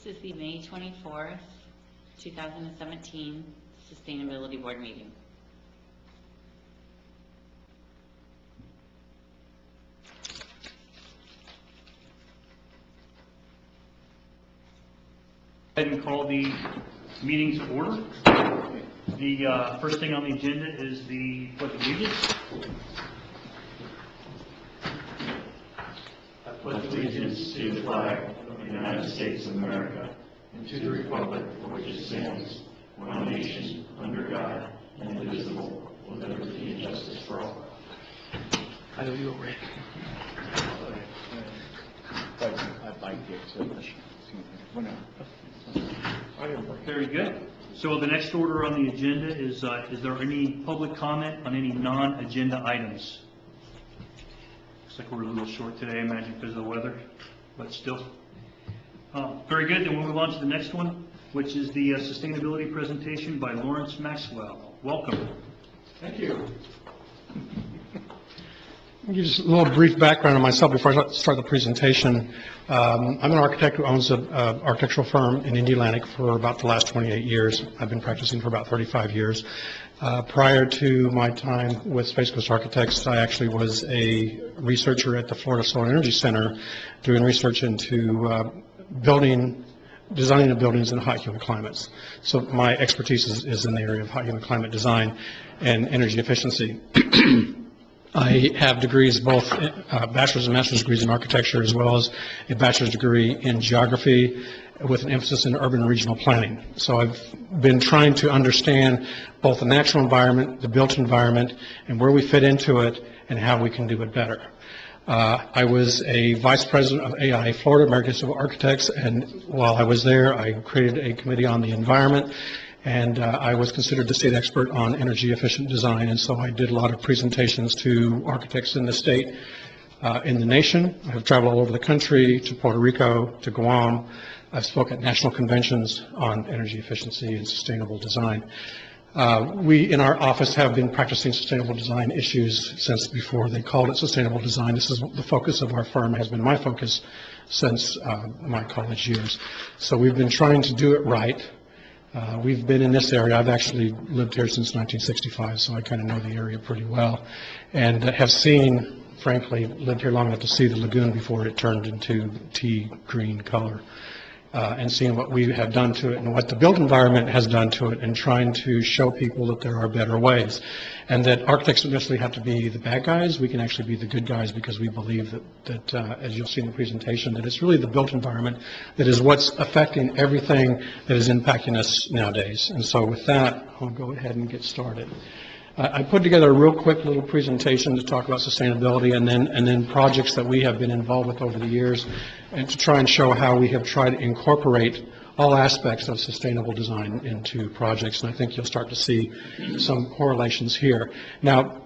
This is the May 24th, 2017 Sustainability Board meeting. Go ahead and call the meeting to order. The first thing on the agenda is the Pledge of Allegiance. I pledge allegiance to the flag of the United States of America and to the republic for which it stands, one nation, under God, indivisible, with liberty and justice for all. I know you already. I'd like to. Very good. So the next order on the agenda is there any public comment on any non-agenda items? Looks like we're a little short today, I imagine because of the weather, but still. Very good, then we'll move on to the next one, which is the sustainability presentation by Laurence Maxwell. Welcome. Thank you. I'll give you just a little brief background on myself before I start the presentation. I'm an architect who owns an architectural firm in Indiana for about the last 28 years. I've been practicing for about 35 years. Prior to my time with Space Coast Architects, I actually was a researcher at the Florida Solar Energy Center doing research into designing of buildings in hot humid climates. So my expertise is in the area of hot humid climate design and energy efficiency. I have degrees, both bachelor's and master's degrees in architecture, as well as a bachelor's degree in geography with an emphasis in urban and regional planning. So I've been trying to understand both the natural environment, the built environment, and where we fit into it and how we can do it better. I was a vice president of AI Florida, American Civil Architects, and while I was there, I created a committee on the environment. And I was considered the state expert on energy efficient design, and so I did a lot of presentations to architects in the state, in the nation. I've traveled all over the country, to Puerto Rico, to Guam. I've spoken at national conventions on energy efficiency and sustainable design. We in our office have been practicing sustainable design issues since before they called it sustainable design. This is the focus of our firm, has been my focus since my college years. So we've been trying to do it right. We've been in this area. I've actually lived here since 1965, so I kind of know the area pretty well, and have seen, frankly, lived here long enough to see the lagoon before it turned into tea green color, and seeing what we have done to it and what the built environment has done to it, and trying to show people that there are better ways, and that architects don't necessarily have to be the bad guys. We can actually be the good guys, because we believe that as you'll see in the presentation, that it's really the built environment that is what's affecting everything that is impacting us nowadays. And so with that, I'll go ahead and get started. I put together a real quick little presentation to talk about sustainability and then projects that we have been involved with over the years, and to try and show how we have tried to incorporate all aspects of sustainable design into projects, and I think you'll start to see some correlations here. Now,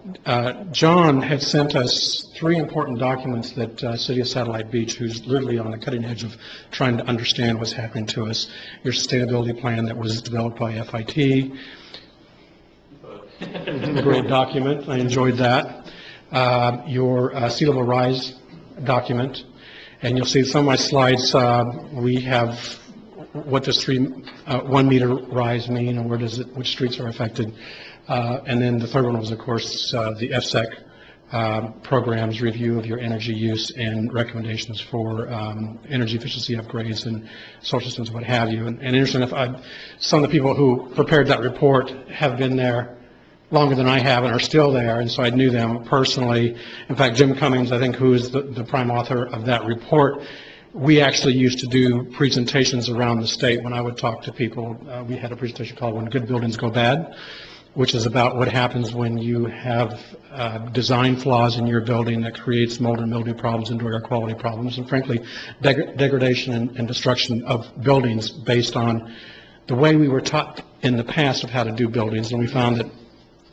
John had sent us 3 important documents that City of Satellite Beach, who's literally on the cutting edge of trying to understand what's happening to us, your sustainability plan that was developed by FIT, a great document, I enjoyed that, your sea level rise document, and you'll see some of my slides, we have what does 1 meter rise mean, and which streets are affected. And then the third one was, of course, the FSEC program's review of your energy use and recommendations for energy efficiency upgrades and solar systems, what have you. And interesting enough, some of the people who prepared that report have been there longer than I have and are still there, and so I knew them personally. In fact, Jim Cummings, I think, who is the prime author of that report, we actually used to do presentations around the state when I would talk to people. We had a presentation called When Good Buildings Go Bad, which is about what happens when you have design flaws in your building that creates mold and mildew problems, indoor air quality problems, and frankly, degradation and destruction of buildings based on the way we were taught in the past of how to do buildings. And we found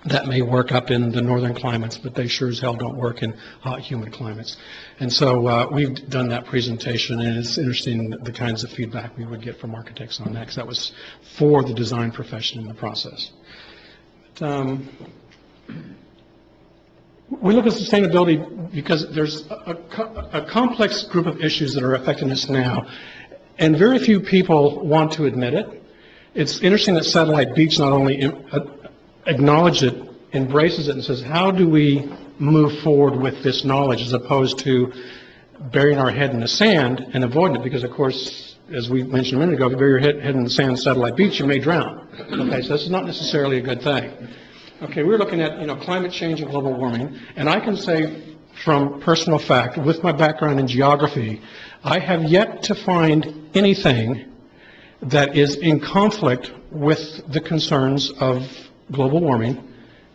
that may work up in the northern climates, but they sure as hell don't work in hot, humid climates. And so we've done that presentation, and it's interesting the kinds of feedback we would get from architects on that, because that was for the design profession in the process. But, we look at sustainability because there's a complex group of issues that are affecting us now. And very few people want to admit it. It's interesting that Satellite Beach not only acknowledges it, embraces it, and says, how do we move forward with this knowledge as opposed to burying our head in the sand and avoiding it? Because, of course, as we mentioned a minute ago, if you bury your head in the sand on Satellite Beach, you may drown. Okay, so this is not necessarily a good thing. Okay, we're looking at, climate change and global warming, and I can say from personal fact, with my background in geography, I have yet to find anything that is in conflict with the concerns of global warming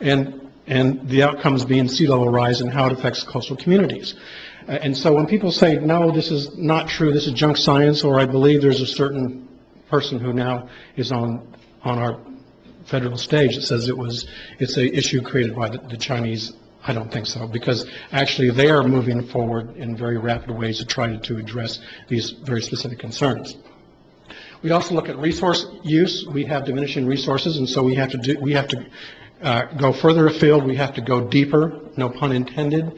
and the outcomes being sea level rise and how it affects coastal communities. And so when people say, no, this is not true, this is junk science, or I believe there's a certain person who now is on our federal stage that says it's an issue created by the Chinese, I don't think so, because actually they are moving forward in very rapid ways to try to address these very specific concerns. We also look at resource use. We have diminishing resources, and so we have to go further afield. We have to go deeper, no pun intended,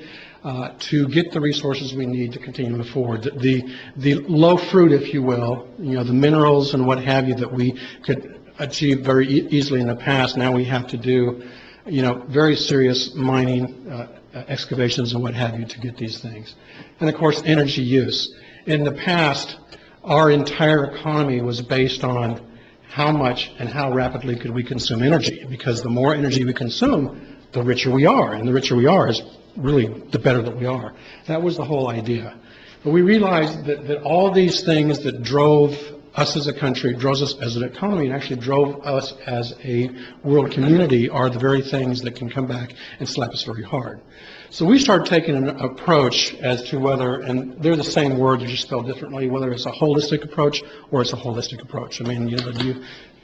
to get the resources we need to continue to move forward. The low fruit, if you will, the minerals and what have you that we could achieve very easily in the past, now we have to do, very serious mining, excavations and what have you to get these things. And of course, energy use. In the past, our entire economy was based on how much and how rapidly could we consume energy, because the more energy we consume, the richer we are, and the richer we are is really the better that we are. That was the whole idea. But we realized that all these things that drove us as a country, drove us as an economy, and actually drove us as a world community are the very things that can come back and slap us very hard. So we started taking an approach as to whether, and they're the same words, they're just spelled differently, whether it's a holistic approach or it's a holistic approach. I mean, do you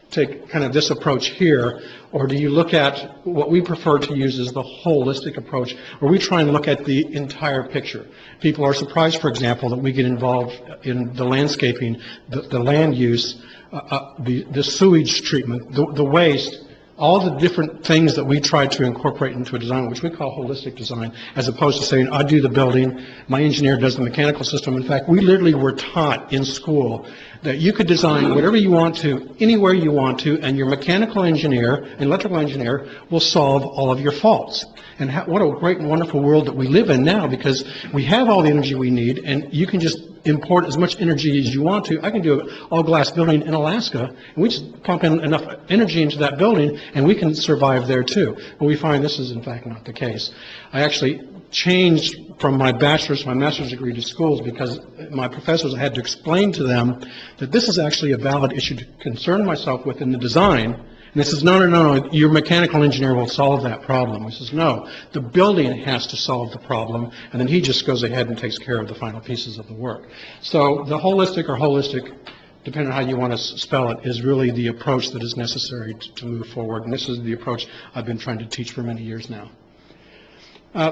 take kind of this approach here, or do you look at what we prefer to use as the holistic approach, where we try and look at the entire picture? People are surprised, for example, that we get involved in the landscaping, the land use, the sewage treatment, the waste, all the different things that we try to incorporate into a design, which we call holistic design, as opposed to saying, I do the building, my engineer does the mechanical system. In fact, we literally were taught in school that you could design whatever you want to, anywhere you want to, and your mechanical engineer and electrical engineer will solve all of your faults. And what a great and wonderful world that we live in now, because we have all the energy we need, and you can just import as much energy as you want to. I can do an all-glass building in Alaska, and we just pump in enough energy into that building, and we can survive there too. But we find this is, in fact, not the case. I actually changed from my bachelor's to my master's degree to schools because my professors, I had to explain to them that this is actually a valid issue to concern myself with in the design. And they says, no, your mechanical engineer will solve that problem. He says, no, the building has to solve the problem, and then he just goes ahead and takes care of the final pieces of the work. So the holistic or holistic, depending on how you want to spell it, is really the approach that is necessary to move forward. And this is the approach I've been trying to teach for many years now.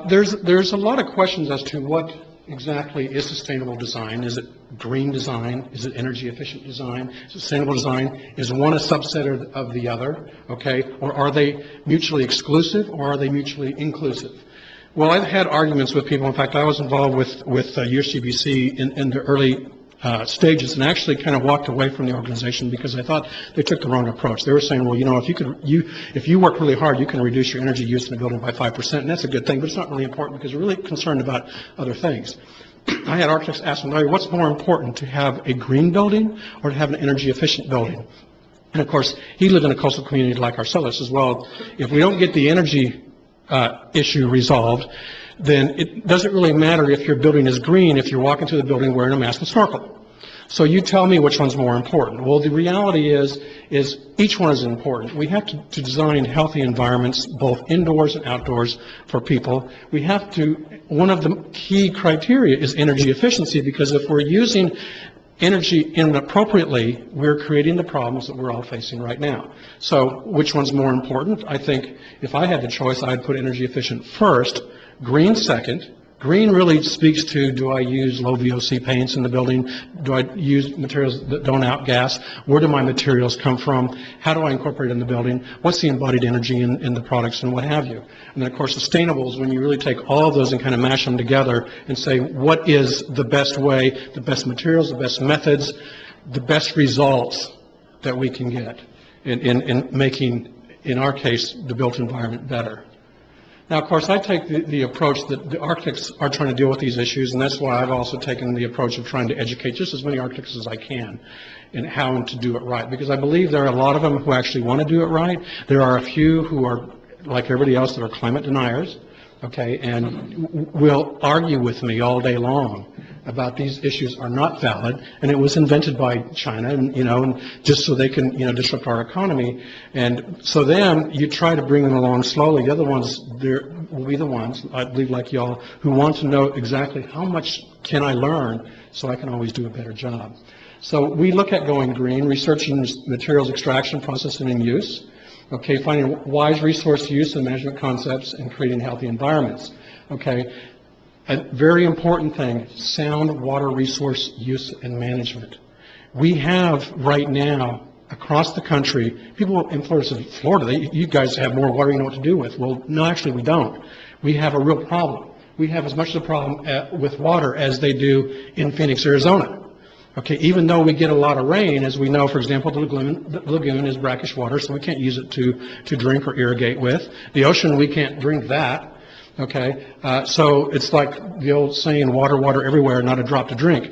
There's a lot of questions as to what exactly is sustainable design. Is it green design? Is it energy efficient design? Sustainable design, is one a subset of the other? Okay, or are they mutually exclusive, or are they mutually inclusive? Well, I've had arguments with people. In fact, I was involved with USGBC in the early stages, and actually kind of walked away from the organization because I thought they took the wrong approach. They were saying, well, if you work really hard, you can reduce your energy use in a building by 5%, and that's a good thing, but it's not really important because we're really concerned about other things. I had architects ask me, Larry, what's more important, to have a green building or to have an energy efficient building? And of course, he lived in a coastal community like ourselves as well. If we don't get the energy issue resolved, then it doesn't really matter if your building is green if you're walking through the building wearing a mask and snorkel. So you tell me which one's more important. Well, the reality is each one is important. We have to design healthy environments, both indoors and outdoors, for people. We have to, one of the key criteria is energy efficiency, because if we're using energy inappropriately, we're creating the problems that we're all facing right now. So which one's more important? I think if I had the choice, I'd put energy efficient first, green second. Green really speaks to, do I use low VOC paints in the building? Do I use materials that don't outgas? Where do my materials come from? How do I incorporate it in the building? What's the embodied energy in the products and what have you? And then, of course, sustainable is when you really take all of those and kind of mash them together and say, what is the best way, the best materials, the best methods, the best results that we can get in making, in our case, the built environment better. Now, of course, I take the approach that the architects are trying to deal with these issues, and that's why I've also taken the approach of trying to educate just as many architects as I can in how to do it right, because I believe there are a lot of them who actually want to do it right. There are a few who are, like everybody else, that are climate deniers, okay, and will argue with me all day long about these issues are not valid, and it was invented by China, and and just so they can disrupt our economy. And so then you try to bring them along slowly. The other ones, will be the ones, I believe, like y'all, who want to know exactly how much can I learn so I can always do a better job. So we look at going green, researching materials extraction, processing, and use. Okay, finding wise resource use and management concepts, and creating healthy environments. Okay. A very important thing, sound water resource use and management. We have right now, across the country, people in Florida, you guys have more water you know what to do with. Well, no, actually we don't. We have a real problem. We have as much of a problem with water as they do in Phoenix, Arizona. Okay, even though we get a lot of rain, as we know, for example, the lagoon is brackish water, so we can't use it to drink or irrigate with. The ocean, we can't drink that. Okay, so it's like the old saying, water, water everywhere, not a drop to drink.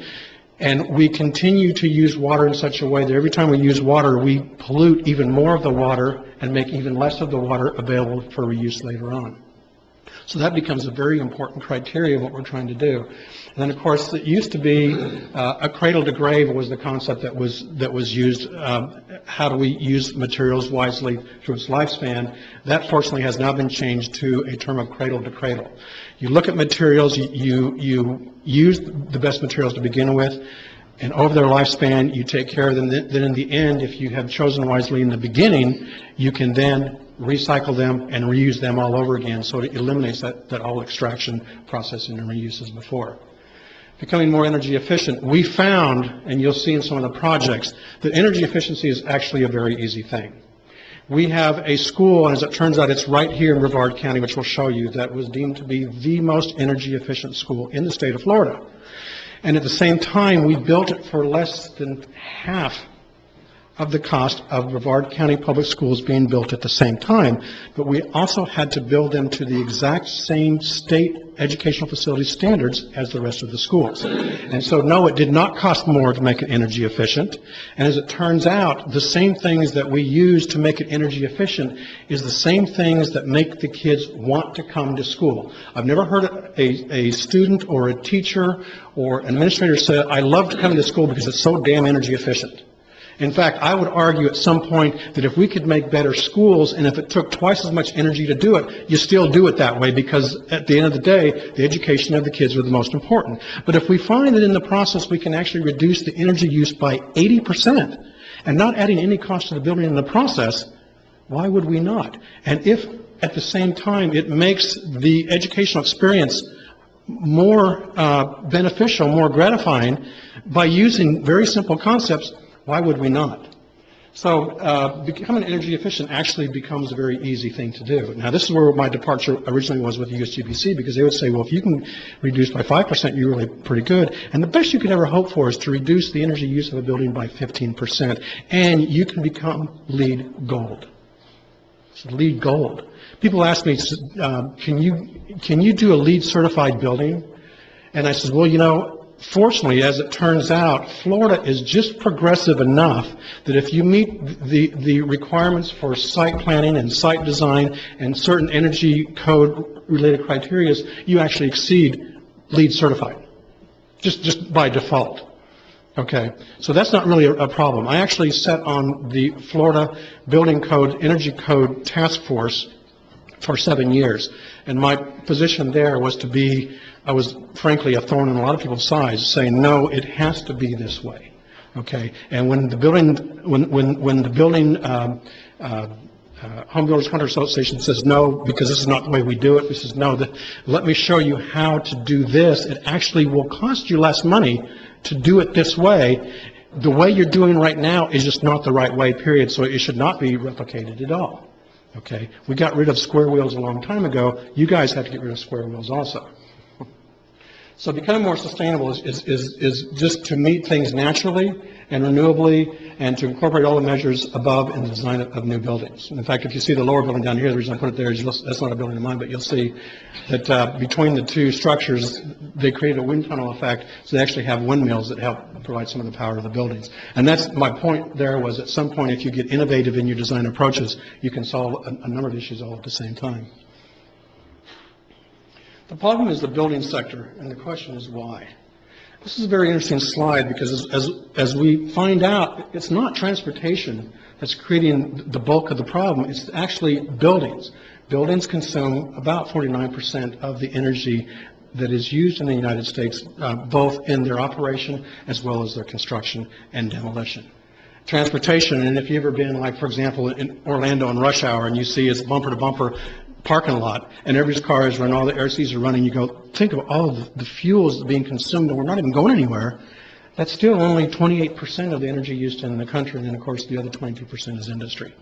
And we continue to use water in such a way that every time we use water, we pollute even more of the water and make even less of the water available for reuse later on. So that becomes a very important criteria of what we're trying to do. And then, of course, it used to be a cradle to grave was the concept that was used. How do we use materials wisely through its lifespan? That, fortunately, has now been changed to a term of cradle to cradle. You look at materials, you use the best materials to begin with, and over their lifespan, you take care of them. Then in the end, if you have chosen wisely in the beginning, you can then recycle them and reuse them all over again, so it eliminates that whole extraction, processing, and reuse as before. Becoming more energy efficient. We found, and you'll see in some of the projects, that energy efficiency is actually a very easy thing. We have a school, and as it turns out, it's right here in Brevard County, which we'll show you, that was deemed to be the most energy efficient school in the state of Florida. And at the same time, we built it for less than half of the cost of Brevard County Public Schools being built at the same time, but we also had to build them to the exact same state educational facility standards as the rest of the schools. And so, no, it did not cost more to make it energy efficient. And as it turns out, the same things that we use to make it energy efficient is the same things that make the kids want to come to school. I've never heard a student or a teacher or an administrator say, I love to come to school because it's so damn energy efficient. In fact, I would argue at some point that if we could make better schools, and if it took twice as much energy to do it, you still do it that way, because at the end of the day, the education of the kids are the most important. But if we find that in the process we can actually reduce the energy use by 80% and not adding any cost to the building in the process, why would we not? And if at the same time it makes the educational experience more beneficial, more gratifying by using very simple concepts, why would we not? So becoming energy efficient actually becomes a very easy thing to do. Now, this is where my departure originally was with the USGBC, because they would say, well, if you can reduce by 5%, you're really pretty good. And the best you could ever hope for is to reduce the energy use of a building by 15%, and you can become LEED Gold. So LEED Gold. People ask me, can you do a LEED certified building? And I said, well, fortunately, as it turns out, Florida is just progressive enough that if you meet the requirements for site planning and site design and certain energy code related criteria, you actually exceed LEED certified, just by default. Okay, so that's not really a problem. I actually sat on the Florida Building Code, Energy Code Task Force for 7 years, and my position there was to be, I was frankly a thorn in a lot of people's sides, saying, no, it has to be this way. Okay, and when the building, when the building Home Builders Contractors Association says no, because this is not the way we do it, we says no, let me show you how to do this. It actually will cost you less money to do it this way. The way you're doing right now is just not the right way, period, so it should not be replicated at all. Okay, we got rid of square wheels a long time ago. You guys have to get rid of square wheels also. So becoming more sustainable is just to meet things naturally and renewably and to incorporate all the measures above in the design of new buildings. In fact, if you see the lower building down here, the reason I put it there is that's not a building of mine, but you'll see that between the two structures, they create a wind tunnel effect, so they actually have windmills that help provide some of the power to the buildings. And that's my point there was at some point, if you get innovative in your design approaches, you can solve a number of issues all at the same time. The problem is the building sector, and the question is why. This is a very interesting slide because as we find out, it's not transportation that's creating the bulk of the problem, it's actually buildings. Buildings consume about 49% of the energy that is used in the United States, both in their operation as well as their construction and demolition. Transportation, and if you've ever been, like, for example, in Orlando in rush hour, and you see it's bumper-to-bumper parking lot, and everybody's car is running, all the RCs are running, you go, think of all of the fuels being consumed, and we're not even going anywhere. That's still only 28% of the energy used in the country, and then, of course, the other 22% is industry.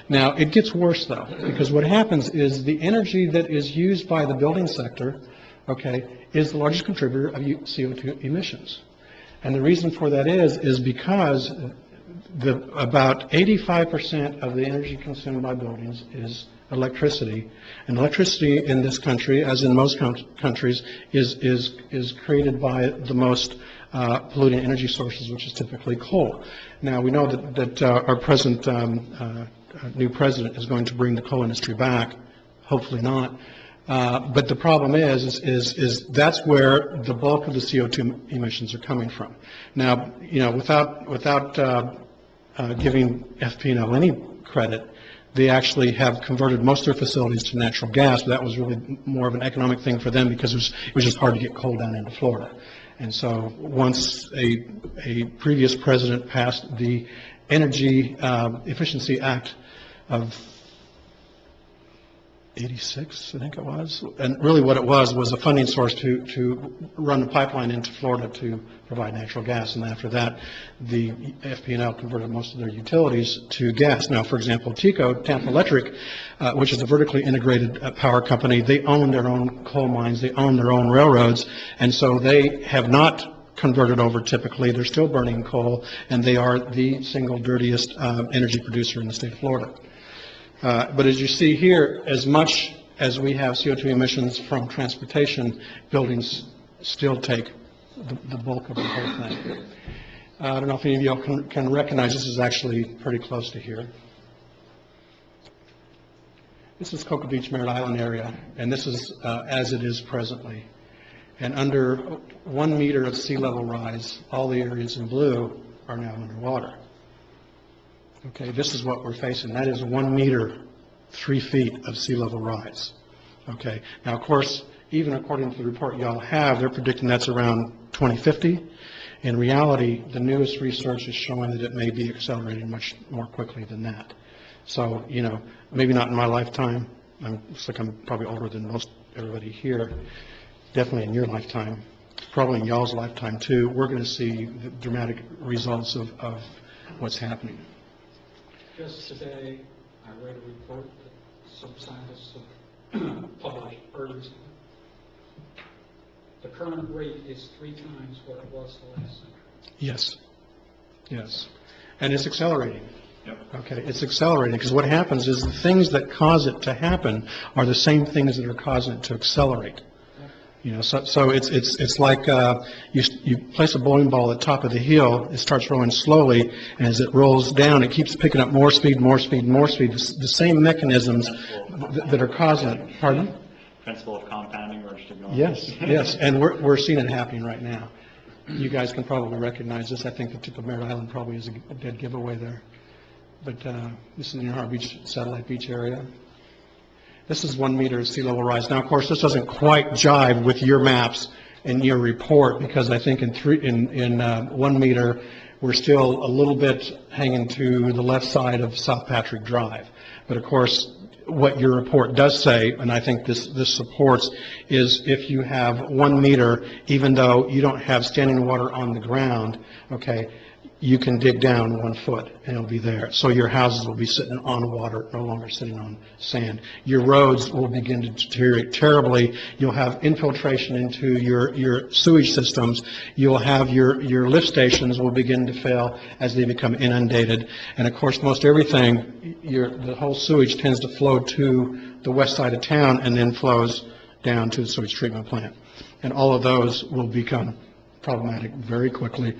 Now, it gets worse, though, because what happens is the energy that is used by the building sector, okay, is the largest contributor of CO2 emissions. And the reason for that is because about 85% of the energy consumed by buildings is electricity, and electricity in this country, as in most countries, is created by the most polluting energy sources, which is typically coal. Now, we know that our present new president is going to bring the coal industry back, hopefully not. But the problem is that's where the bulk of the CO2 emissions are coming from. Now, you know, without giving FP&L any credit, they actually have converted most of their facilities to natural gas. But that was really more of an economic thing for them because it was just hard to get coal down into Florida. And so once a previous president passed the Energy Efficiency Act of 86, I think it was. And really what it was a funding source to run a pipeline into Florida to provide natural gas. And after that, the FP&L converted most of their utilities to gas. Now, for example, Tampa Electric, which is a vertically integrated power company, they own their own coal mines, they own their own railroads, and so they have not converted over typically. They're still burning coal, and they are the single dirtiest energy producer in the state of Florida. But as you see here, as much as we have CO2 emissions from transportation, buildings still take the bulk of the whole thing. I don't know if any of you can recognize this is actually pretty close to here. This is Cocoa Beach, Merritt Island area, and this is as it is presently. And under 1 meter of sea level rise, all the areas in blue are now underwater. Okay, this is what we're facing. That is 1 meter, 3 feet of sea level rise. Okay, now of course, even according to the report y'all have, they're predicting that's around 2050. In reality, the newest research is showing that it may be accelerating much more quickly than that. So, you know, maybe not in my lifetime. Looks like I'm probably older than most everybody here. Definitely in your lifetime, probably in y'all's lifetime too. We're going to see the dramatic results of what's happening. Just today, I read a report that some scientists have published earlier. The current rate is 3 times what it was the last century. Yes, yes, and it's accelerating. Yep. Okay, it's accelerating because what happens is the things that cause it to happen are the same things that are causing it to accelerate. You know, so it's like you place a bowling ball at the top of the hill. It starts rolling slowly, and as it rolls down, it keeps picking up more speed, more speed, more speed. The same mechanisms that are causing it. Pardon? Principle of compounding or just ignoring. Yes, yes, and we're seeing it happening right now. You guys can probably recognize this. I think the tip of Merritt Island probably is a dead giveaway there. But this is near our beach, satellite beach area. This is 1 meter of sea level rise. Now, of course, this doesn't quite jive with your maps and your report because I think in 1 meter, we're still a little bit hanging to the left side of South Patrick Drive. But of course, what your report does say, and I think this supports, is if you have 1 meter, even though you don't have standing water on the ground, okay, you can dig down 1 foot and it'll be there. So your houses will be sitting on water, no longer sitting on sand. Your roads will begin to deteriorate terribly. You'll have infiltration into your sewage systems. You'll have your lift stations will begin to fail as they become inundated. And of course, most everything, the whole sewage tends to flow to the west side of town and then flows down to the sewage treatment plant. And all of those will become problematic very quickly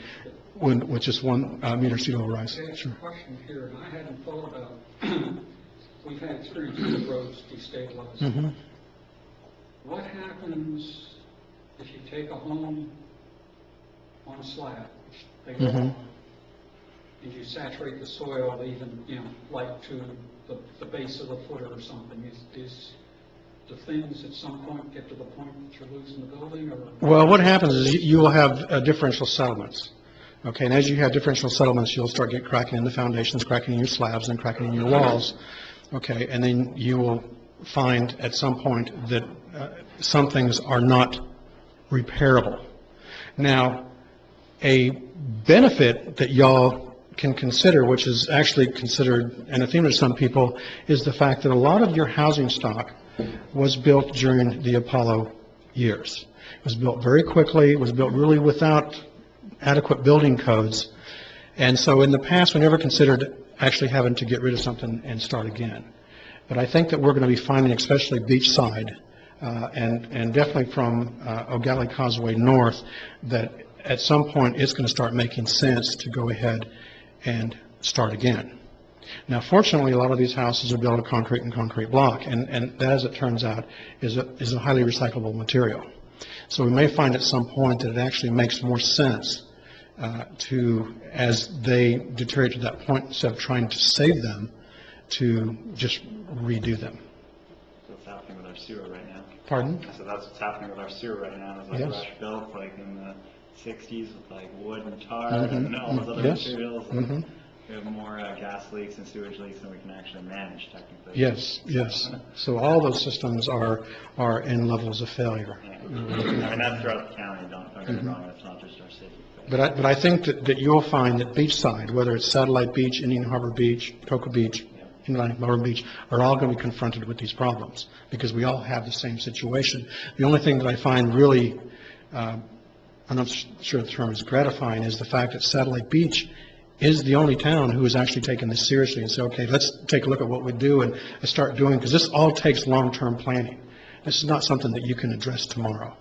with just 1 meter sea level rise. Okay, Sure. question here, and I hadn't thought about, we've had experience with the roads destabilized. Mm-hmm. What happens if you take a home on a slab, they go Mhm. on, and you saturate the soil even, like to the base of the footer or something? Is the things at some point get to the point that you're losing the building, or? Well, what happens is you will have differential settlements. Okay, and as you have differential settlements, you'll start get cracking in the foundations, cracking in your slabs, and cracking in your walls. Okay, and then you will find at some point that some things are not repairable. Now, a benefit that y'all can consider, which is actually considered anathema to some people, is the fact that a lot of your housing stock was built during the Apollo years. It was built very quickly. It was built really without adequate building codes. And so in the past, we never considered actually having to get rid of something and start again. But I think that we're going to be finding, especially beachside, and definitely from O'Galley Causeway north, that at some point it's going to start making sense to go ahead and start again. Now, fortunately, a lot of these houses are built of concrete and concrete block, and that, as it turns out, is a highly recyclable material. So we may find at some point that it actually makes more sense as they deteriorate to that point, instead of trying to save them, to just redo them. So what's happening with our sewer right now? Pardon? So that's what's happening with our sewer right now. It's like Yes. rush built like in the 60s with like wood and tar Mhm. and all those other Yes. materials. Mhm. We have more gas leaks and sewage leaks than we can actually manage technically. Yes, yes. So all those systems are in levels of failure. Yeah. I mean, that's throughout the county, don't get me wrong, that's not just our city. But I think that you'll find that beachside, whether it's Satellite Beach, Indian Harbor Beach, Cocoa Beach, Inland Harbor Beach, are all going to be confronted with these problems, because we all have the same situation. The only thing that I find really, I'm not sure the term is gratifying, is the fact that Satellite Beach is the only town who has actually taken this seriously and said, okay, let's take a look at what we do and start doing, because this all takes long-term planning. This is not something that you can address tomorrow,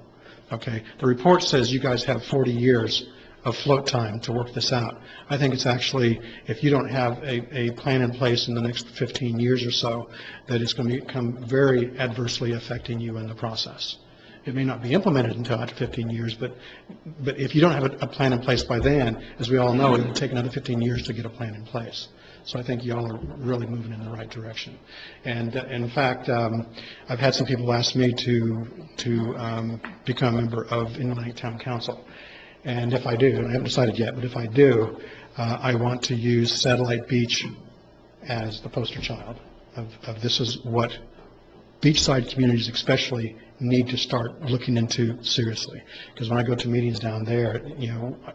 okay? The report says you guys have 40 years of float time to work this out. I think it's actually, if you don't have a plan in place in the next 15 years or so, that it's going to become very adversely affecting you in the process. It may not be implemented until after 15 years, but if you don't have a plan in place by then, as we all know, it will take another 15 years to get a plan in place. So I think y'all are really moving in the right direction. And in fact, I've had some people ask me to become a member of Inland Town Council. And if I do, and I haven't decided yet, but if I do, I want to use Satellite Beach as the poster child of this is what beachside communities especially need to start looking into seriously. Because when I go to meetings down there,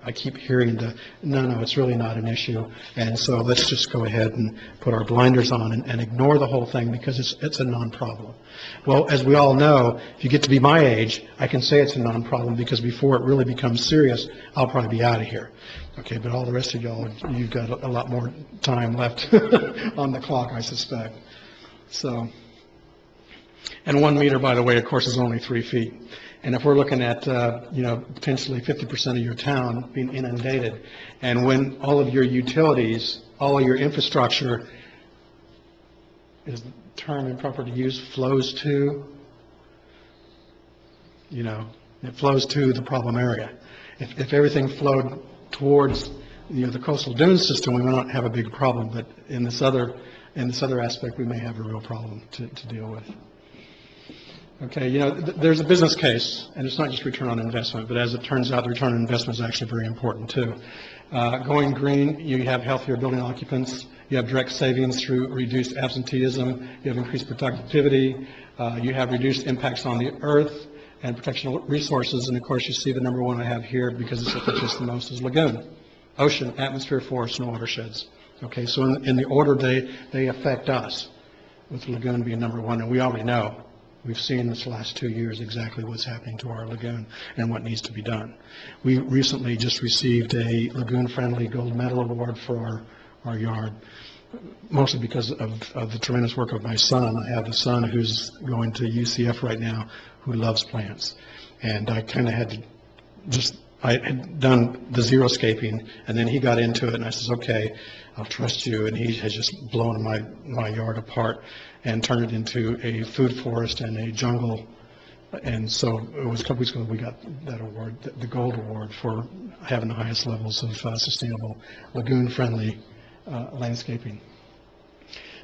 I keep hearing no, it's really not an issue. And so let's just go ahead and put our blinders on and ignore the whole thing, because it's a non-problem. Well, as we all know, if you get to be my age, I can say it's a non-problem, because before it really becomes serious, I'll probably be out of here. Okay, but all the rest of y'all, you've got a lot more time left on the clock, I suspect. So. And 1 meter, by the way, of course, is only 3 feet. And if we're looking at, potentially 50% of your town being inundated, and when all of your utilities, all of your infrastructure, is the term improper to use, flows to, it flows to the problem area. If everything flowed towards, the coastal dune system, we might not have a big problem, but in this other aspect, we may have a real problem to deal with. Okay, there's a business case, and it's not just return on investment, but as it turns out, the return on investment is actually very important too. Going green, you have healthier building occupants, you have direct savings through reduced absenteeism, you have increased productivity, you have reduced impacts on the earth and protection of resources, and of course you see the number one I have here because it's affects the most is lagoon, ocean, atmosphere, forest, and watersheds. Okay, so in the order they affect us, with the lagoon being number one, and we already know. We've seen this last 2 years exactly what's happening to our lagoon and what needs to be done. We recently just received a lagoon-friendly gold medal award for our yard, mostly because of the tremendous work of my son. I have a son who's going to UCF right now who loves plants. And I kind of had to I had done the xeriscaping, and then he got into it, and I says, okay, I'll trust you. And he has just blown my yard apart and turned it into a food forest and a jungle. And so it was a couple weeks ago we got that award, the gold award for having the highest levels of sustainable lagoon-friendly landscaping.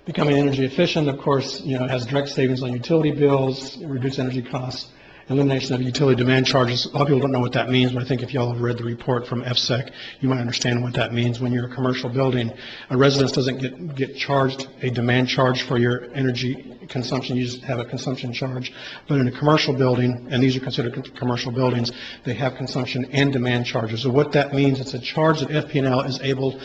Becoming energy efficient, of course, has direct savings on utility bills, reduced energy costs, elimination of utility demand charges. A lot of people don't know what that means, but I think if you all have read the report from FSEC, you might understand what that means. When you're a commercial building, a residence doesn't get charged a demand charge for your energy consumption. You just have a consumption charge. But in a commercial building, and these are considered commercial buildings, they have consumption and demand charges. So what that means, it's a charge that FP&L is able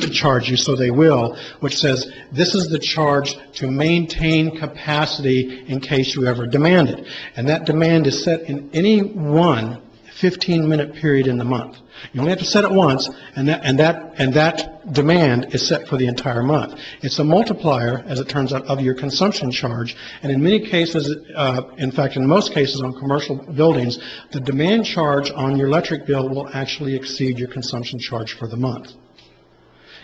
to charge you, so they will, which says this is the charge to maintain capacity in case you ever demand it. And that demand is set in any one 15-minute period in the month. You only have to set it once, and that demand is set for the entire month. It's a multiplier, as it turns out, of your consumption charge, and in many cases, in fact, in most cases on commercial buildings, the demand charge on your electric bill will actually exceed your consumption charge for the month.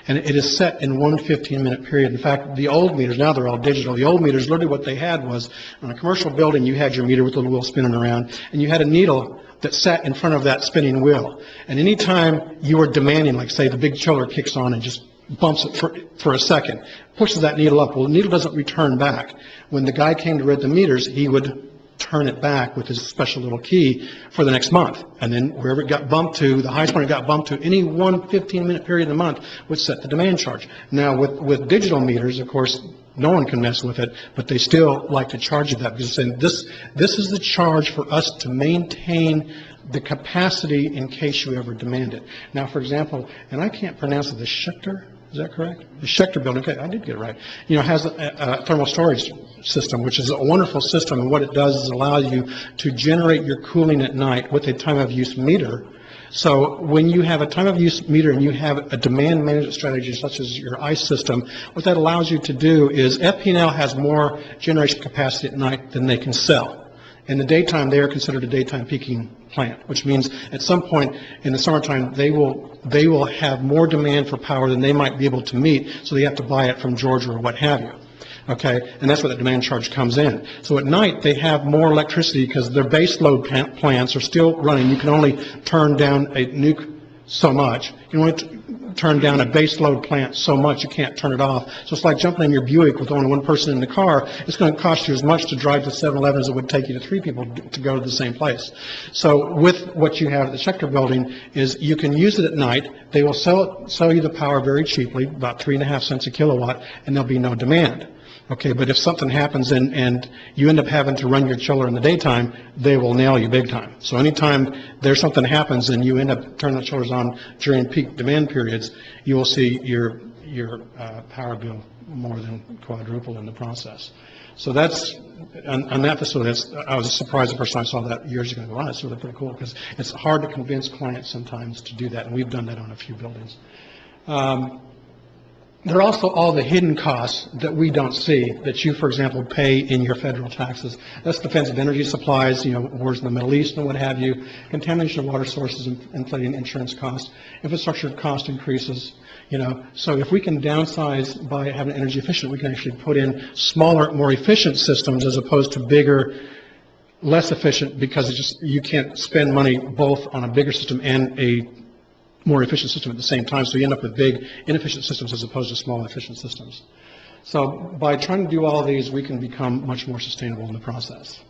And it is set in one 15-minute period. In fact, the old meters, now they're all digital. The old meters, literally what they had was, on a commercial building, you had your meter with the little wheel spinning around, and you had a needle that sat in front of that spinning wheel. And any time you were demanding, like say the big chiller kicks on and just bumps it for a second, pushes that needle up. Well, the needle doesn't return back. When the guy came to read the meters, he would turn it back with his special little key for the next month. And then wherever it got bumped to, the highest point it got bumped to, any one 15-minute period in the month would set the demand charge. Now, with digital meters, of course, no one can mess with it, but they still like to charge you that because they're saying this is the charge for us to maintain the capacity in case you ever demand it. Now, for example, and I can't pronounce it, the Schechter, is that correct? The Schechter building, okay, I did get it right. Has a thermal storage system, which is a wonderful system, and what it does is allow you to generate your cooling at night with a time of use meter. So when you have a time of use meter and you have a demand management strategy such as your ICE system, what that allows you to do is FP&L has more generation capacity at night than they can sell. In the daytime, they are considered a daytime peaking plant, which means at some point in the summertime, they will have more demand for power than they might be able to meet, so they have to buy it from Georgia or what have you. Okay, and that's where the demand charge comes in. So at night, they have more electricity because their base load plants are still running. You can only turn down a nuke so much. You can only turn down a base load plant so much, you can't turn it off. So it's like jumping in your Buick with only one person in the car. It's going to cost you as much to drive to 7-Eleven as it would take you to 3 people to go to the same place. So with what you have at the Schechter building is you can use it at night. They will sell you the power very cheaply, about 3.5 cents a kilowatt, and there'll be no demand. Okay, but if something happens and you end up having to run your chiller in the daytime, they will nail you big time. So anytime there's something happens and you end up turning the chillers on during peak demand periods, you will see your power bill more than quadruple in the process. So that's, on that facility, I was surprised the first time I saw that years ago. Wow, that's really pretty cool because it's hard to convince clients sometimes to do that, and we've done that on a few buildings. There are also all the hidden costs that we don't see that you, for example, pay in your federal taxes. That's defensive energy supplies, wars in the Middle East and what have you, contamination of water sources, inflating insurance costs, infrastructure cost increases, So if we can downsize by having energy efficient, we can actually put in smaller, more efficient systems as opposed to bigger, less efficient because you can't spend money both on a bigger system and a more efficient system at the same time, so you end up with big, inefficient systems as opposed to small, efficient systems. So by trying to do all of these, we can become much more sustainable in the process.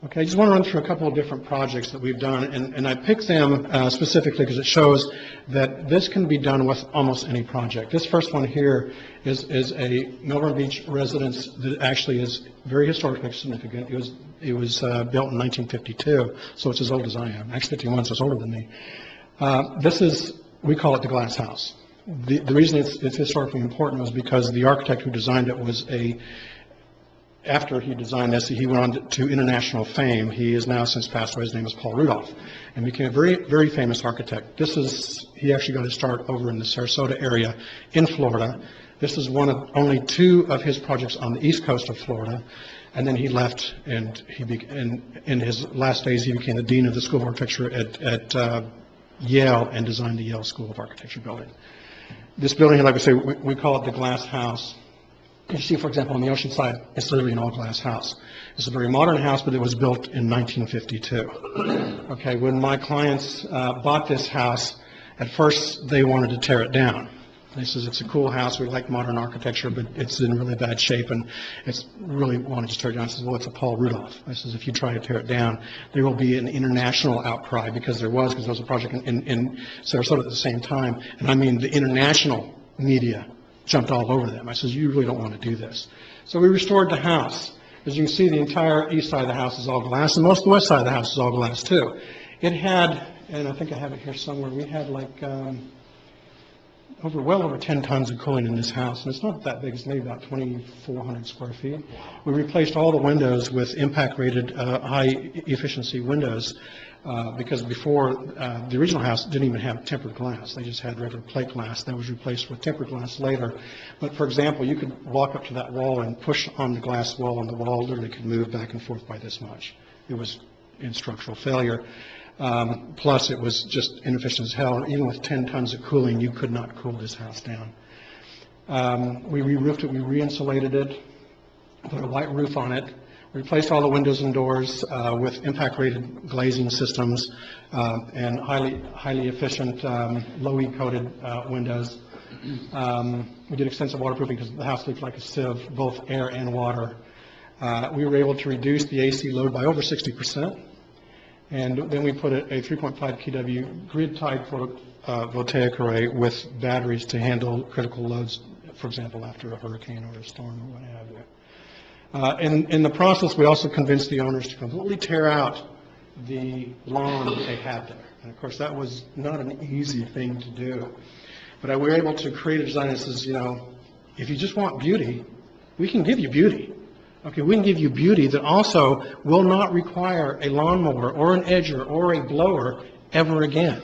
Okay, I just want to run through a couple of different projects that we've done, and I picked them specifically because it shows that this can be done with almost any project. This first one here is a Melbourne Beach residence that actually is very historically significant. It was built in 1952, so it's as old as I am. Actually, 51, so it's older than me. We call it the Glass House. The reason it's historically important was because the architect who designed it was after he designed this, he went on to international fame. He is now since passed away. His name is Paul Rudolph, and became a very, very famous architect. He actually got his start over in the Sarasota area in Florida. This is one of only 2 of his projects on the east coast of Florida, and then he left, and in his last days, he became the dean of the School of Architecture at Yale and designed the Yale School of Architecture building. This building, like I say, we call it the Glass House. You see, for example, on the ocean side, it's literally an all-glass house. It's a very modern house, but it was built in 1952. Okay, when my clients bought this house, at first they wanted to tear it down. They says, it's a cool house, we like modern architecture, but it's in really bad shape, and it's really wanted to tear it down. I says, well, it's a Paul Rudolph. I says, if you try to tear it down, there will be an international outcry, because there was a project in Sarasota at the same time, and I mean the international media jumped all over them. I says, you really don't want to do this. So we restored the house. As you can see, the entire east side of the house is all glass, and most of the west side of the house is all glass too. It had, and I think I have it here somewhere, we had like well over 10 tons of cooling in this house, and it's not that big. It's maybe about 2,400 square feet. We replaced all the windows with impact-rated high-efficiency windows because before, the original house didn't even have tempered glass. They just had regular plate glass. That was replaced with tempered glass later. But, for example, you could walk up to that wall and push on the glass wall, and the wall literally could move back and forth by this much. It was in structural failure. Plus, it was just inefficient as hell. Even with 10 tons of cooling, you could not cool this house down. We re-roofed it, we re-insulated it, put a white roof on it, replaced all the windows and doors with impact-rated glazing systems and highly efficient low-E coated windows. We did extensive waterproofing because the house looked like a sieve, both air and water. We were able to reduce the AC load by over 60%. And then we put a 3.5 kW grid-tied photovoltaic array with batteries to handle critical loads, for example, after a hurricane or a storm or what have you. In the process, we also convinced the owners to completely tear out the lawn that they had there. And of course, that was not an easy thing to do. But we were able to create a design that says, you know, if you just want beauty, we can give you beauty. Okay, we can give you beauty that also will not require a lawnmower or an edger or a blower ever again.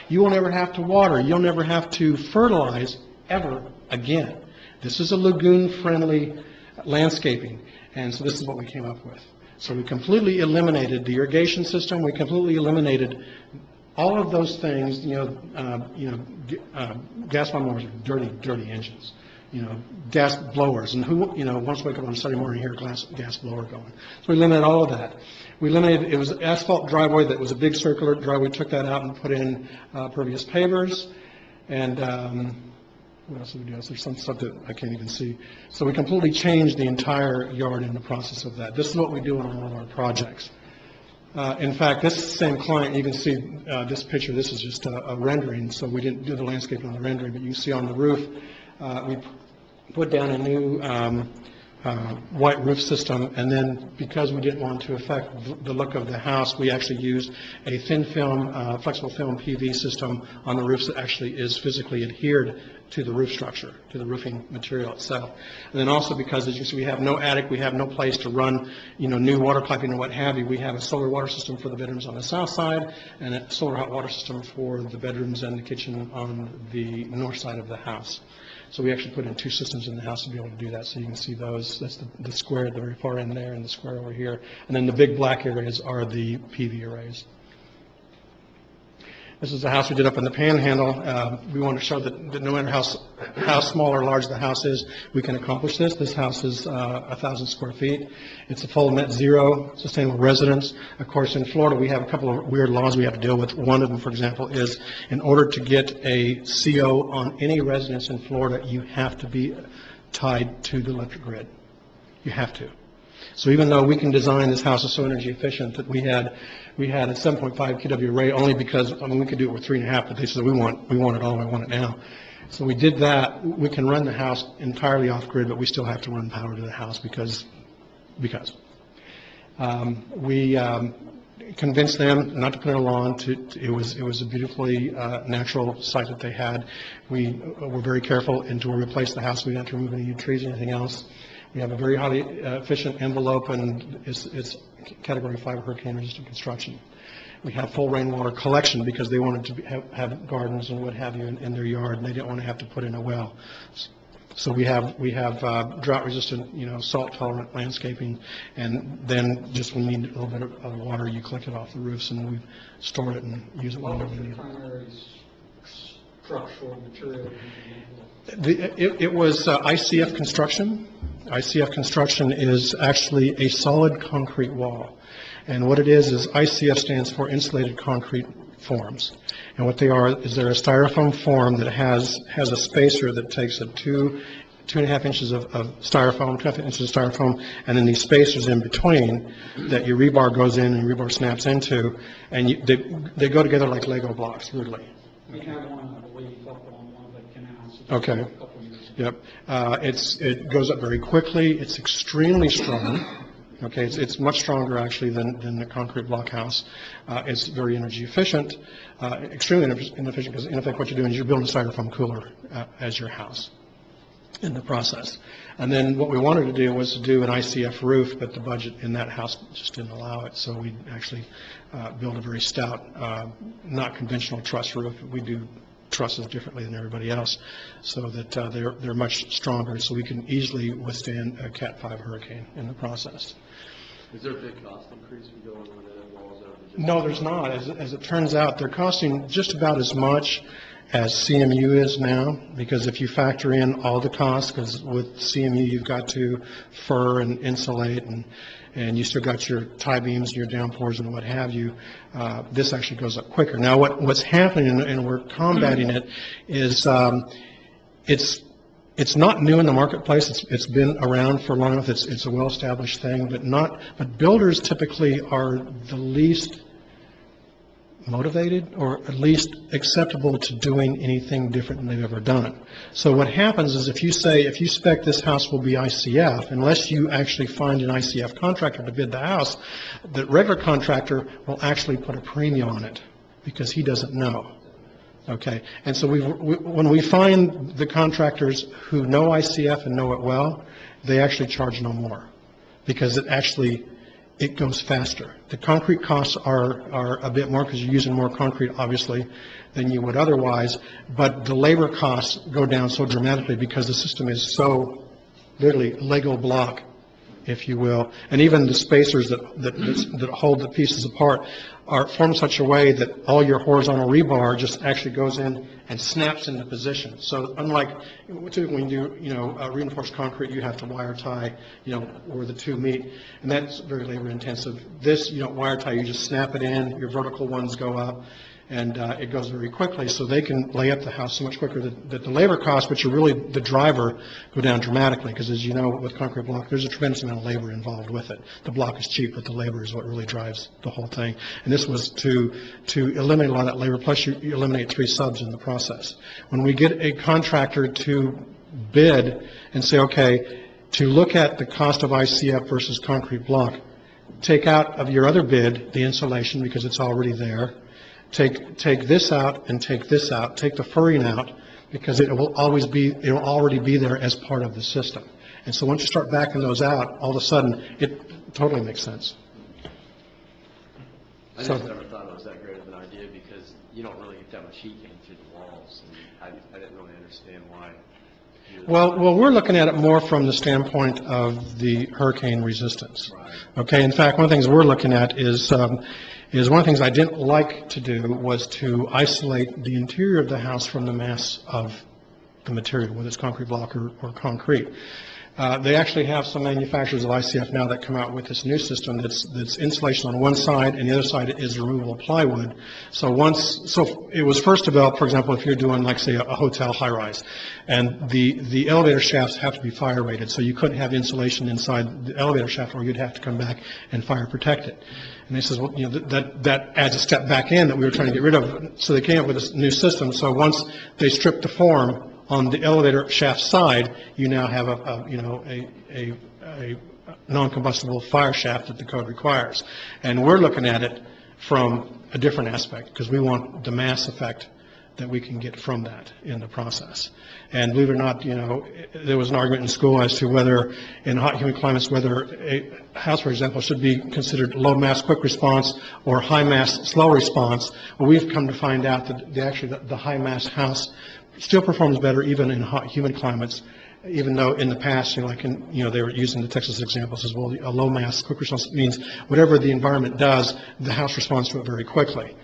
You will never have to water. You'll never have to fertilize ever again. This is a lagoon-friendly landscaping, and so this is what we came up with. So we completely eliminated the irrigation system. We completely eliminated all of those things. Gas lawnmowers are dirty engines. Gas blowers, and once we wake up on Sunday morning, hear a gas blower going. So we eliminated all of that. It was an asphalt driveway that was a big circular driveway. We took that out and put in pervious pavers, and what else did we do? There's some stuff that I can't even see. So we completely changed the entire yard in the process of that. This is what we do on all of our projects. In fact, this same client, you can see this picture. This is just a rendering, so we didn't do the landscape on the rendering, but you can see on the roof, we put down a new white roof system, and then because we didn't want to affect the look of the house, we actually used a thin film, flexible film PV system on the roofs that actually is physically adhered to the roof structure, to the roofing material itself. And then also because, as you see, we have no attic, we have no place to run, new water piping and what have you. We have a solar water system for the bedrooms on the south side and a solar hot water system for the bedrooms and the kitchen on the north side of the house. So we actually put in 2 systems in the house to be able to do that. So you can see those. That's the square at the very far end there and the square over here. And then the big black areas are the PV arrays. This is the house we did up in the Panhandle. We want to show that no matter how small or large the house is, we can accomplish this. This house is 1,000 square feet. It's a full net zero sustainable residence. Of course, in Florida, we have a couple of weird laws we have to deal with. One of them, for example, is in order to get a CO on any residence in Florida, you have to be tied to the electric grid. You have to. So even though we can design this house is so energy efficient that we had a 7.5 kW rate only because, I mean, we could do it with 3.5, but they said, we want it all, we want it now. So we did that. We can run the house entirely off grid, but we still have to run power to the house because. We convinced them not to put in a lawn. It was a beautifully natural site that they had. We were very careful, and to replace the house, we didn't have to remove any trees or anything else. We have a very highly efficient envelope, and it's Category 5 hurricane-resistant construction. We have full rainwater collection because they wanted to have gardens and what have you in their yard, and they didn't want to have to put in a well. So we have drought-resistant, salt-tolerant landscaping, and then just when you need a little bit of water, you collect it off the roofs, and we store it and use it What whenever was we the need it. primary structural material? It was ICF construction. ICF construction is actually a solid concrete wall. And what it is ICF stands for insulated concrete forms. And what they are is they're a styrofoam form that has a spacer that takes a 2.5 inches of styrofoam, 2.5 inches of styrofoam, and then these spacers in between that your rebar goes in and rebar snaps into, and they go together like Lego blocks, literally. We have one, I believe, up on one of the canals. Okay. A couple years ago. Yep. It goes up very quickly. It's extremely strong. Okay, it's much stronger actually than the concrete block house. It's very energy efficient, extremely inefficient because in effect what you're doing is you're building a styrofoam cooler as your house in the process. And then what we wanted to do was to do an ICF roof, but the budget in that house just didn't allow it. So we actually built a very stout, not conventional truss roof. We do trusses differently than everybody else, so that they're much stronger, so we can easily withstand a Cat 5 hurricane in the process. Is there a big cost increase if you go over the walls? No, there's not. As it turns out, they're costing just about as much as CMU is now, because if you factor in all the costs, because with CMU you've got to fur and insulate, and you still got your tie beams and your downpours and what have you, this actually goes up quicker. Now what's happening, and we're combating it, is it's not new in the marketplace. It's been around for long enough. It's a well-established thing, but builders typically are the least motivated or at least acceptable to doing anything different than they've ever done. So what happens is if you spec this house will be ICF, unless you actually find an ICF contractor to bid the house, the regular contractor will actually put a premium on it because he doesn't know. Okay, and so when we find the contractors who know ICF and know it well, they actually charge no more because it goes faster. The concrete costs are a bit more because you're using more concrete, obviously, than you would otherwise, but the labor costs go down so dramatically because the system is so literally Lego block, if you will, and even the spacers that hold the pieces apart are formed such a way that all your horizontal rebar just actually goes in and snaps into position. So unlike typically when you do reinforced concrete, you have to wire tie where the two meet, and that's very labor intensive. This you don't wire tie, you just snap it in. Your vertical ones go up, and it goes very quickly, so they can lay up the house so much quicker that the labor costs, which are really the driver, go down dramatically, because as you know, with concrete block, there's a tremendous amount of labor involved with it. The block is cheap, but the labor is what really drives the whole thing. And this was to eliminate a lot of that labor, plus you eliminate 3 subs in the process. When we get a contractor to bid and say, okay, to look at the cost of ICF versus concrete block, take out of your other bid the insulation because it's already there. Take this out and take this out. Take the furring out because it will already be there as part of the system. And so once you start backing those out, all of a sudden it totally makes sense. I just never thought it was that great of an idea because you don't really get that much heat getting through the walls, and I didn't really understand why. Well, we're looking at it more from the standpoint of the hurricane resistance. Right. Okay. In fact, one of the things we're looking at is one of the things I didn't like to do was to isolate the interior of the house from the mass of the material, whether it's concrete block or concrete. They actually have some manufacturers of ICF now that come out with this new system that's insulation on one side, and the other side is removable plywood. So it was first developed, for example, if you're doing, like, say, a hotel high-rise, and the elevator shafts have to be fire rated, so you couldn't have insulation inside the elevator shaft, or you'd have to come back and fire protect it. And they says, well, you know, that adds a step back in that we were trying to get rid of. So they came up with this new system. So once they stripped the form on the elevator shaft side, you now have a non-combustible fire shaft that the code requires. And we're looking at it from a different aspect, because we want the mass effect that we can get from that in the process. And believe it or not, you know, there was an argument in school as to whether, in hot, humid climates, whether a house, for example, should be considered low mass quick response or high mass slow response. Well, we've come to find out that the high mass house still performs better even in hot, humid climates, even though in the past, you know, like they were using the Texas examples as well. A low mass quick response means whatever the environment does, the house responds to it very quickly.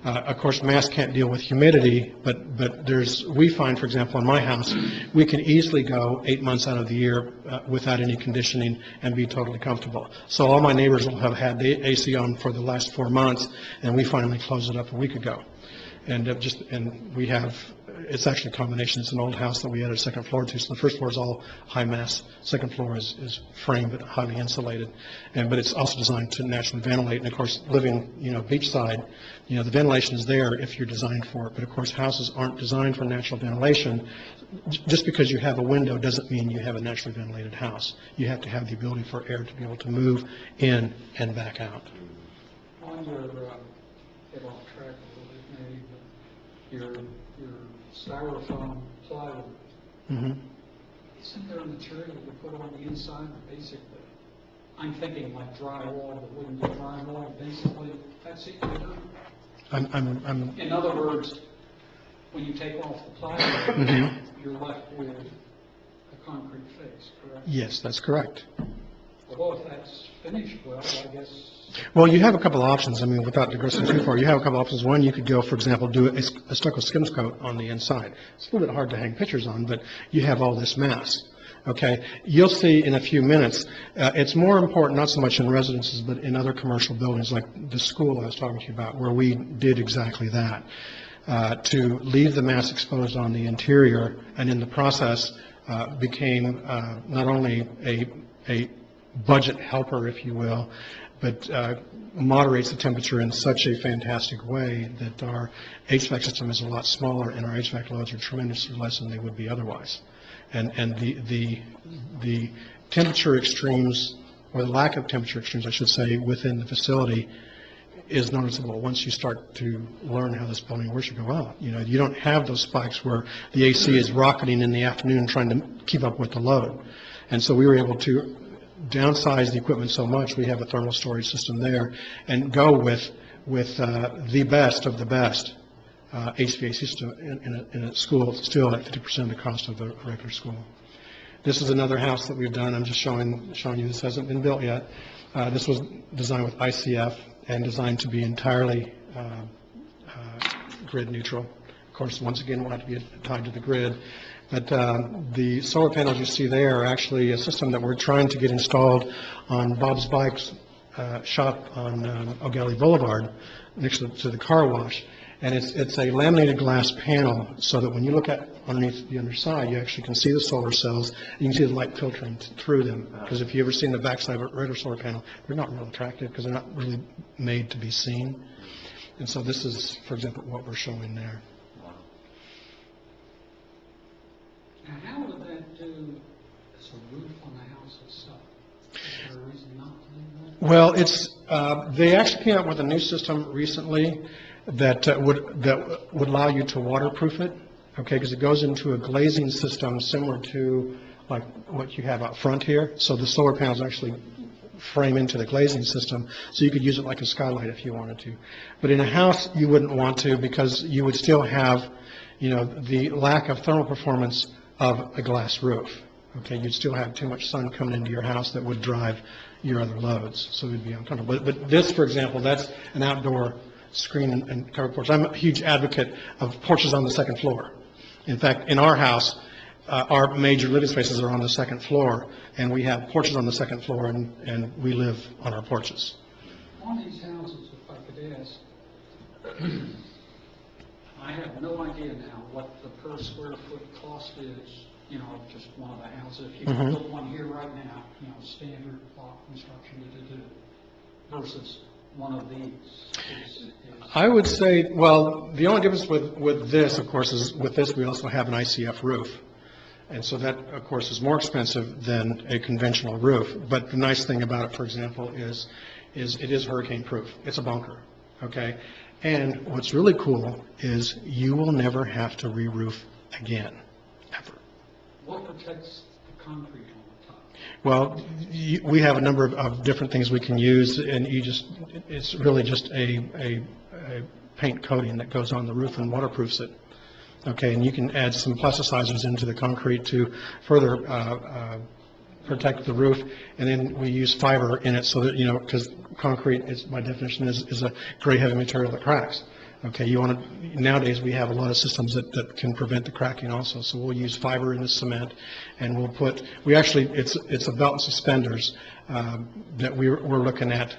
Of course, mass can't deal with humidity, but we find, for example, in my house, we can easily go 8 months out of the year without any conditioning and be totally comfortable. So all my neighbors will have had the AC on for the last 4 months, and we finally closed it up a week ago. And we have, it's actually a combination. It's an old house that we added a second floor to. So the first floor is all high mass. Second floor is framed but highly insulated. But it's also designed to naturally ventilate. And of course, living, you know, beachside, you know, the ventilation is there if you're designed for it. But of course, houses aren't designed for natural ventilation. Just because you have a window doesn't mean you have a naturally ventilated house. You have to have the ability for air to be able to move in and back out. On your, get off track a little bit maybe, but your styrofoam plywood, isn't there a material you put on the inside that basically, I'm thinking like drywall, but wouldn't be drywall, basically, that's it. In other words, when you take off the plywood, you're left with a concrete face, correct? Yes, that's correct. Well, if that's finished well, I guess. Well, you have a couple of options. I mean, without digressing too far, you have a couple of options. One, you could go, for example, do a stucco skims coat on the inside. It's a little bit hard to hang pictures on, but you have all this mass. Okay, you'll see in a few minutes. It's more important, not so much in residences, but in other commercial buildings, like the school I was talking to you about, where we did exactly that, to leave the mass exposed on the interior, and in the process became not only a budget helper, if you will, but moderates the temperature in such a fantastic way that our HVAC system is a lot smaller and our HVAC loads are tremendously less than they would be otherwise. And the temperature extremes, or the lack of temperature extremes, I should say, within the facility is noticeable once you start to learn how this building works. You go, wow, you know, you don't have those spikes where the AC is rocketing in the afternoon trying to keep up with the load. And so we were able to downsize the equipment so much, we have a thermal storage system there, and go with the best of the best HVAC system in a school, still at 50% of the cost of the regular school. This is another house that we've done. I'm just showing you this hasn't been built yet. This was designed with ICF and designed to be entirely grid neutral. Of course, once again, we'll have to be tied to the grid. But the solar panels you see there are actually a system that we're trying to get installed on Bob's Bike's shop on O'Galley Boulevard next to the car wash. And it's a laminated glass panel so that when you look at underneath the underside, you actually can see the solar cells. You can see the light filtering through them. Because if you've ever seen the backside of a regular solar panel, they're not real attractive because they're not really made to be seen. And so this is, for example, what we're showing there. Now, how would that do as a roof on the house itself? Is there a reason not to do that? Well, they actually came out with a new system recently that would allow you to waterproof it, okay, because it goes into a glazing system similar to like what you have out front here. So the solar panels actually frame into the glazing system, so you could use it like a skylight if you wanted to. But in a house, you wouldn't want to, because you would still have, you know, the lack of thermal performance of a glass roof. Okay, you'd still have too much sun coming into your house that would drive your other loads, so it would be uncomfortable. But this, for example, that's an outdoor screen and covered porch. I'm a huge advocate of porches on the second floor. In fact, in our house, our major living spaces are on the second floor, and we have porches on the second floor, and we live on our porches. On these houses, if I could ask, I have no idea now what the per square foot cost is, you know, of just one of the houses. If you Mhm. built one here right now, you know, standard block construction versus one of these. I would say, well, the only difference with this, of course, is with this, we also have an ICF roof. And so that, of course, is more expensive than a conventional roof. But the nice thing about it, for example, is it is hurricane proof. It's a bunker, okay? And what's really cool is you will never have to re-roof again, ever. What protects the concrete on the top? Well, we have a number of different things we can use, and it's really just a paint coating that goes on the roof and waterproofs it. Okay, and you can add some plasticizers into the concrete to further protect the roof, and then we use fiber in it so that, you know, because concrete is, by definition, is a gray heavy material that cracks. Okay, nowadays we have a lot of systems that can prevent the cracking also, so we'll use fiber in the cement, and it's a belt and suspenders that we're looking at,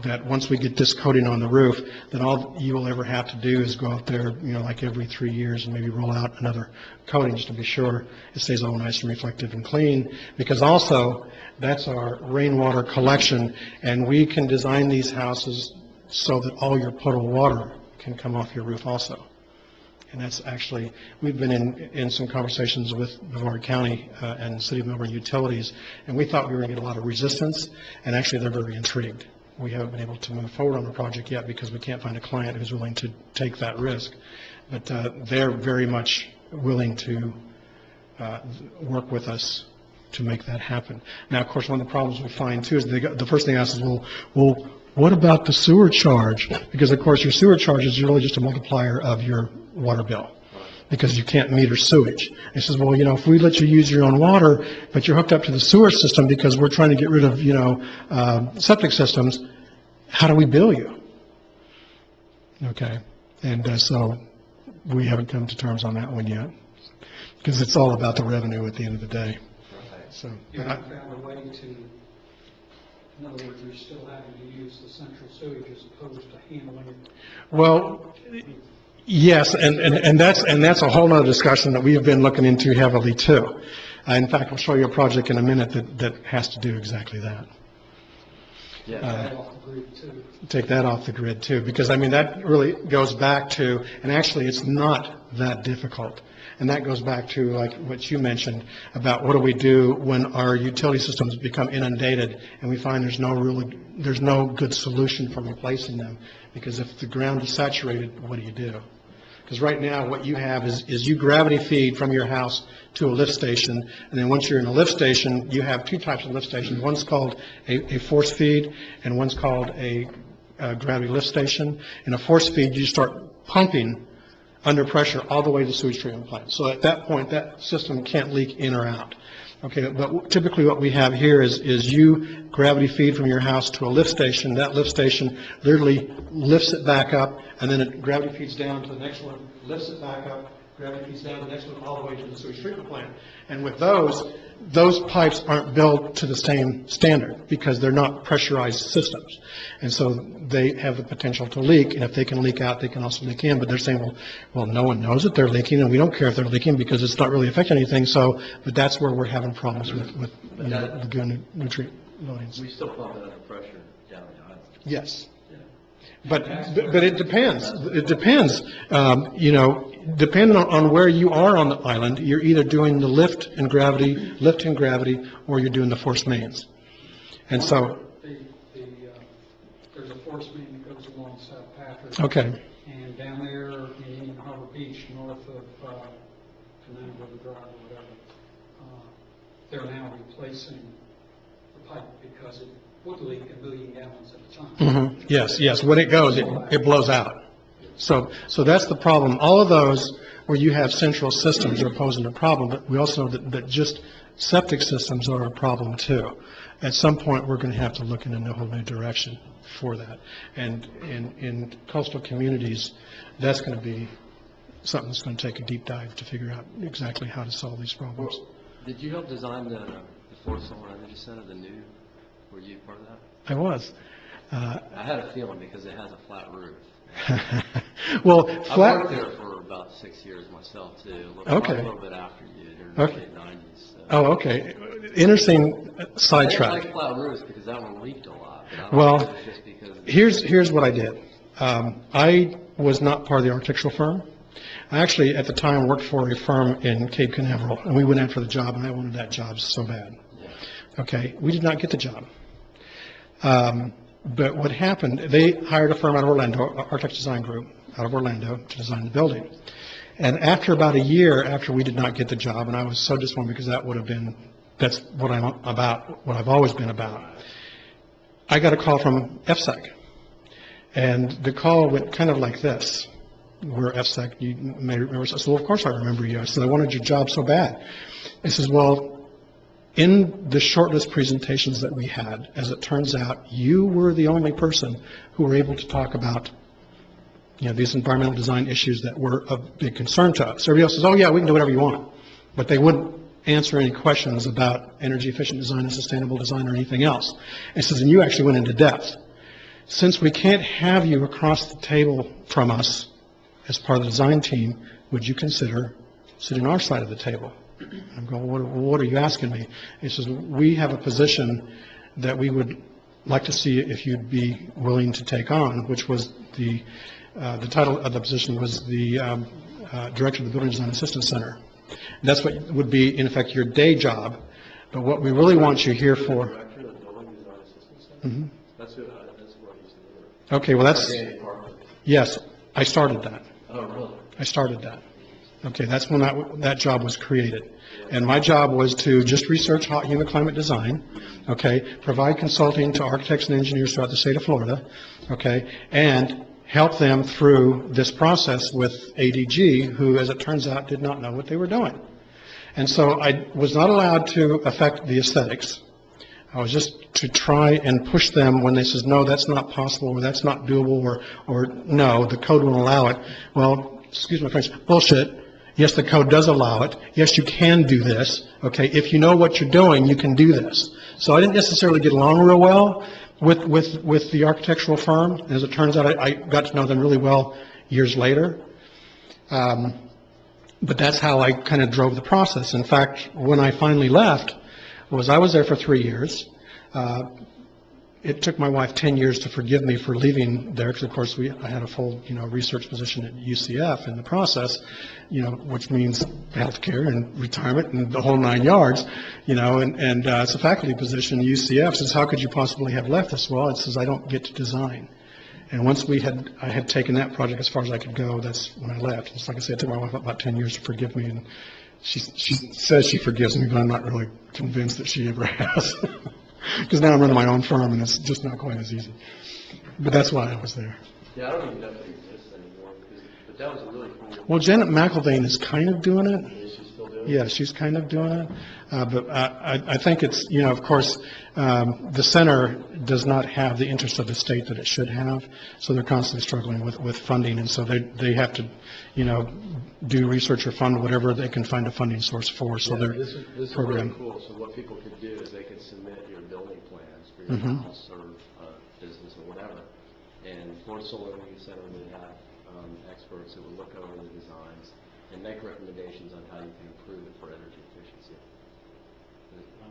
that once we get this coating on the roof, then all you will ever have to do is go out there, you know, like every 3 years and maybe roll out another coating just to be sure it stays all nice and reflective and clean, because also that's our rainwater collection, and we can design these houses so that all your potable water can come off your roof also. And that's actually, we've been in some conversations with Brevard County and the City of Melbourne Utilities, and we thought we were going to get a lot of resistance, and actually they're very intrigued. We haven't been able to move forward on the project yet because we can't find a client who's willing to take that risk. But they're very much willing to work with us to make that happen. Now, of course, one of the problems we find too is the first thing I ask is, well, what about the sewer charge? Because, of course, your sewer charge is really just a multiplier of your water bill, because you can't meter sewage. It says, well, you know, if we let you use your own water, but you're hooked up to the sewer system because we're trying to get rid of, you know, septic systems, how do we bill you? Okay, and so we haven't come to terms on that one yet, because it's all about the revenue at the end of the day. So, You haven't found a way to, in other words, you're still having to use the central sewage as opposed to handling it. well, yes, and that's a whole other discussion that we've been looking into heavily too. In fact, I'll show you a project in a minute that has to do exactly that. That off the grid too. Take that off the grid too, because I mean, that really goes back to, and actually it's not that difficult. And that goes back to like what you mentioned about what do we do when our utility systems become inundated and we find there's no good solution for replacing them, because if the ground is saturated, what do you do? Because right now what you have is you gravity feed from your house to a lift station, and then once you're in a lift station, you have two types of lift stations. One's called a force feed, and one's called a gravity lift station. In a force feed, you start pumping under pressure all the way to the sewage treatment plant. So at that point, that system can't leak in or out. Okay, but typically what we have here is you gravity feed from your house to a lift station. That lift station literally lifts it back up, and then it gravity feeds down to the next one, lifts it back up, gravity feeds down to the next one, all the way to the sewage treatment plant. And with those pipes aren't built to the same standard because they're not pressurized systems. And so they have the potential to leak, and if they can leak out, they can also leak in. But they're saying, well, no one knows that they're leaking, and we don't care if they're leaking because it's not really affecting anything. So, but that's where we're having problems with you know, the good nutrient loadings. We still pump it under pressure down the island. Yes. But it depends. It depends. You know, depending on where you are on the island, you're either doing the lift and gravity, or you're doing the force mains. And so, There's a force main that goes along South Patrick. okay, And down there in Indian Harbor Beach, north of Canal River Drive or whatever, they're now replacing the pipe because it would leak 1 million gallons at a time. yes, when it goes, it blows out. So that's the problem. All of those where you have central systems are posing a problem, but we also know that just septic systems are a problem too. At some point, we're going to have to look in a whole new direction for that. And in coastal communities, that's going to be something that's going to take a deep dive to figure out exactly how to solve these problems. Did you help design the Florida Solar Energy Center, the new, were you part of that? I was. I had a feeling because it has a flat roof. Well, I flat. worked there for about 6 years myself too, Okay. a little bit after you, during the Okay. late 90s. So. Oh, okay. Interesting I didn't sidetrack. like flat roofs because that one leaked a lot. But I don't Well, know if it's just because Here's what I did. I was not part of the architectural firm. I actually, at the time, worked for a firm in Cape Canaveral, and we went after the job, and I wanted that job so bad. Okay, we did not get the job. But what happened, they hired a firm out of Orlando, Architect Design Group, out of Orlando, to design the building. And after about a year after we did not get the job, and I was so disappointed because that's what I'm about, what I've always been about, I got a call from FSEC. And the call went kind of like this. We're FSEC, you may remember. I said, well, of course I remember you. I said, I wanted your job so bad. He says, well, in the shortlist presentations that we had, as it turns out, you were the only person who were able to talk about, these environmental design issues that were of big concern to us. Everybody else says, oh yeah, we can do whatever you want. But they wouldn't answer any questions about energy efficient design and sustainable design or anything else. And he says, and you actually went into depth. Since we can't have you across the table from us as part of the design team, would you consider sitting on our side of the table? I'm going, what are you asking me? He says, we have a position that we would like to see if you'd be willing to take on, which was the title of the position was the Director of the Building Design Assistance Center. That's what would be, in effect, your day job. But what we really want you here for... Director of the Building Design Assistance Center? Mhm. That's what I used to do. Okay, well, that's... Danny Parker. Yes, I started that. Oh, really? I started that. Okay, that's when that job was created. And my job was to just research hot human climate design, okay, provide consulting to architects and engineers throughout the state of Florida, okay, and help them through this process with ADG, who, as it turns out, did not know what they were doing. And so I was not allowed to affect the aesthetics. I was just to try and push them when they says, no, that's not possible, or that's not doable, or no, the code won't allow it. Well, excuse my French, bullshit. Yes, the code does allow it. Yes, you can do this. Okay, if you know what you're doing, you can do this. So I didn't necessarily get along real well with the architectural firm. As it turns out, I got to know them really well years later. But that's how I kind of drove the process. In fact, when I finally left, I was there for 3 years. It took my wife 10 years to forgive me for leaving there, because of course I had a full, research position at UCF in the process, which means healthcare and retirement and the whole 9 yards, and it's a faculty position. UCF says, how could you possibly have left this? Well, it says, I don't get to design. And once I had taken that project as far as I could go, that's when I left. It's like I said, it took my wife about 10 years to forgive me, and she says she forgives me, but I'm not really convinced that she ever has. Because now I'm running my own firm, and it's just not quite as easy. But that's why I was there. Yeah, I don't even know if it exists anymore, but that was a really cool. Well, Janet McElvain is kind of doing it. Is she still doing it? Yeah, she's kind of doing it. But I think it's, of course, the center does not have the interest of the state that it should have, so they're constantly struggling with funding, and so they have to, do research or fund whatever they can find a funding source for, so Yeah, their this is program. really cool. So what people could do is they could submit your building plans for your Mhm. house or business or whatever. And Florida Solar Energy Center would have experts that would look over the designs and make recommendations on how you can improve it for energy efficiency.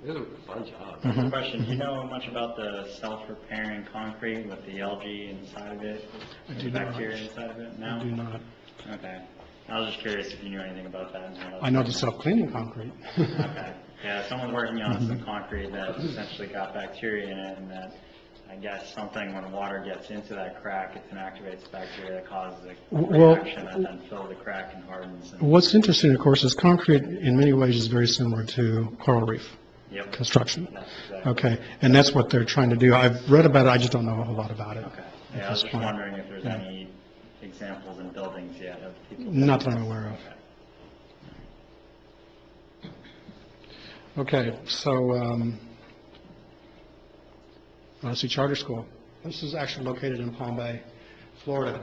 It was a fun job. Mhm. Question, do you know much about the self-repairing concrete with the algae inside of it? I do the not. bacteria inside of it? No? I do not. Okay. I was just curious if you knew anything about that. I know the self-cleaning concrete. Okay. Yeah, someone's working on some concrete that essentially got bacteria in it, and that, I guess, something when water gets into that crack, it inactivates bacteria that causes a Well- reaction and then fill the crack and hardens. And, What's interesting, of course, is concrete in many ways is very similar to coral reef yep. construction. That's exactly. Okay, and that's what they're trying to do. I've read about it, I just don't know a whole lot about it. Okay. at Yeah, I was this just point. wondering if there's Yeah. any examples in buildings yet of people. Not that I'm aware of. Okay. Okay, so, let's see, charter school. This is actually located in Palm Bay, Florida.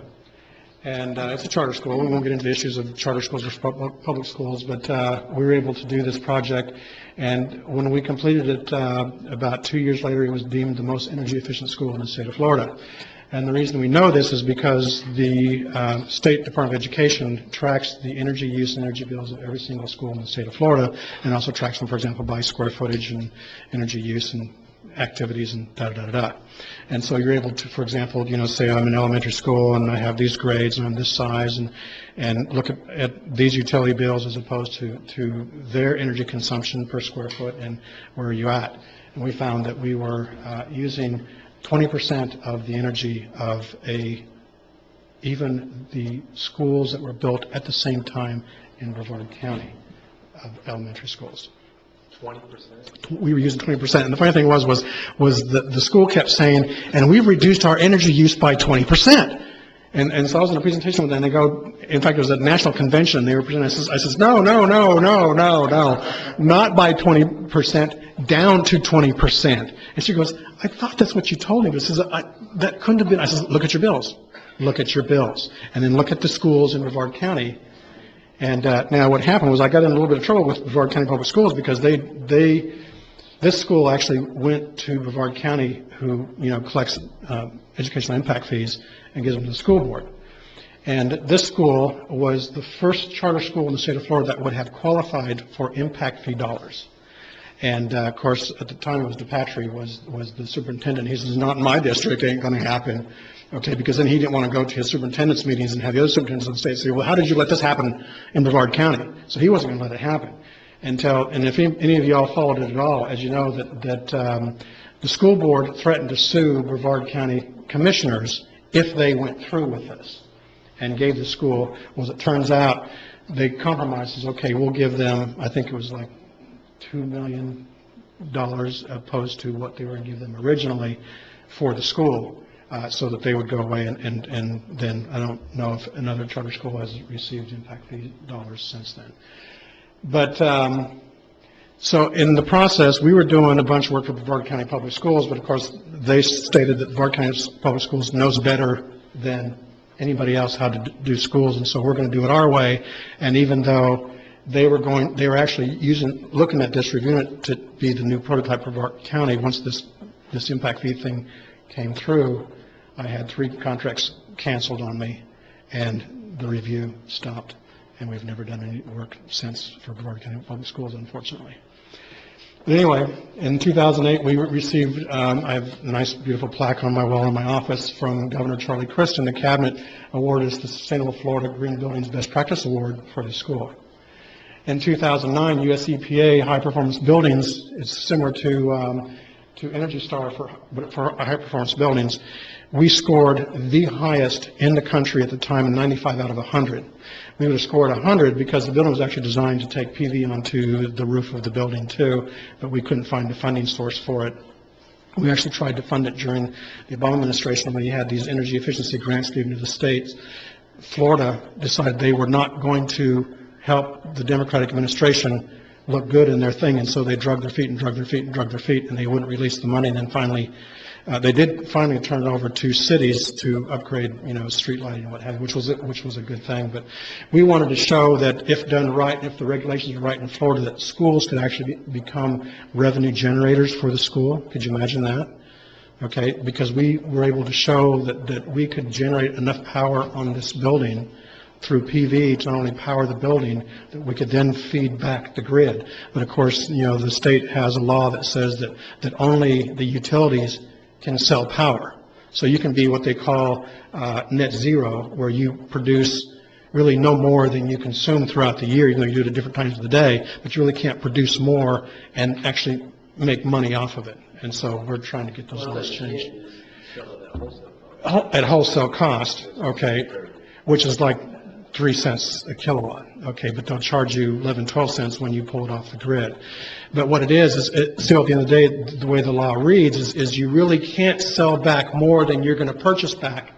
And it's a charter school. We won't get into the issues of charter schools versus public schools, but we were able to do this project. And when we completed it, about 2 years later, it was deemed the most energy efficient school in the state of Florida. And the reason we know this is because the State Department of Education tracks the energy use and energy bills of every single school in the state of Florida, and also tracks them, for example, by square footage and energy use and activities and da-da-da-da. And so you're able to, for example, say I'm in elementary school and I have these grades and I'm this size, and look at these utility bills as opposed to their energy consumption per square foot, and where are you at? And we found that we were using 20% of the energy of even the schools that were built at the same time in Brevard County of elementary schools. 20%? We were using 20%. And the funny thing was that the school kept saying, and we've reduced our energy use by 20%. And so I was in a presentation with them, and they go, in fact, it was at a national convention, they were presenting, I says, no, not by 20%, down to 20%. And she goes, I thought that's what you told me. But says, that couldn't have been. I says, look at your bills. Look at your bills. And then look at the schools in Brevard County. And now what happened was I got in a little bit of trouble with Brevard County Public Schools because this school actually went to Brevard County, who collects educational impact fees and gives them to the school board. And this school was the first charter school in the state of Florida that would have qualified for impact fee dollars. And of course, at the time it was DePatry was the superintendent. He says, not in my district, ain't going to happen. Okay, because then he didn't want to go to his superintendent's meetings and have the other superintendents of the state say, well, how did you let this happen in Brevard County? So he wasn't going to let it happen. And if any of you all followed it at all, as you know, that the school board threatened to sue Brevard County commissioners if they went through with this, and gave the school, well, it turns out they compromised, says, okay, we'll give them, I think it was like $2 million opposed to what they were going to give them originally for the school, so that they would go away, and then I don't know if another charter school has received impact fee dollars since then. But so in the process, we were doing a bunch of work for Brevard County Public Schools, but of course they stated that Brevard County Public Schools knows better than anybody else how to do schools, and so we're going to do it our way. And even though they were actually looking at this, reviewing it to be the new prototype for Brevard County, once this impact fee thing came through, I had 3 contracts canceled on me, and the review stopped, and we've never done any work since for Brevard County Public Schools, unfortunately. But anyway, in 2008, we received, I have a nice, beautiful plaque on my wall in my office from Governor Charlie Crist, and the Cabinet awarded us the Sustainable Florida Green Buildings Best Practice Award for the school. In 2009, US EPA High Performance Buildings, it's similar to Energy Star for high performance buildings. We scored the highest in the country at the time, 95 out of 100. We would have scored 100 because the building was actually designed to take PV onto the roof of the building too, but we couldn't find a funding source for it. We actually tried to fund it during the Obama administration when he had these energy efficiency grants given to the states. Florida decided they were not going to help the Democratic administration look good in their thing, and so they drug their feet, and they wouldn't release the money. And then finally, they did finally turn it over to cities to upgrade, street lighting and what have you, which was a good thing. But we wanted to show that if done right, if the regulations were right in Florida, that schools could actually become revenue generators for the school. Could you imagine that? Okay, because we were able to show that we could generate enough power on this building through PV to not only power the building, that we could then feed back the grid. But of course, the state has a law that says that only the utilities can sell power. So you can be what they call net zero, where you produce really no more than you consume throughout the year, even though you do it at different times of the day, but you really can't produce more and actually make money off of it. And so we're trying to get those laws changed. At wholesale cost, okay, which is like 3 cents a kilowatt, okay, but they'll charge you 11, 12 cents when you pull it off the grid. But what it is still at the end of the day, the way the law reads is you really can't sell back more than you're going to purchase back,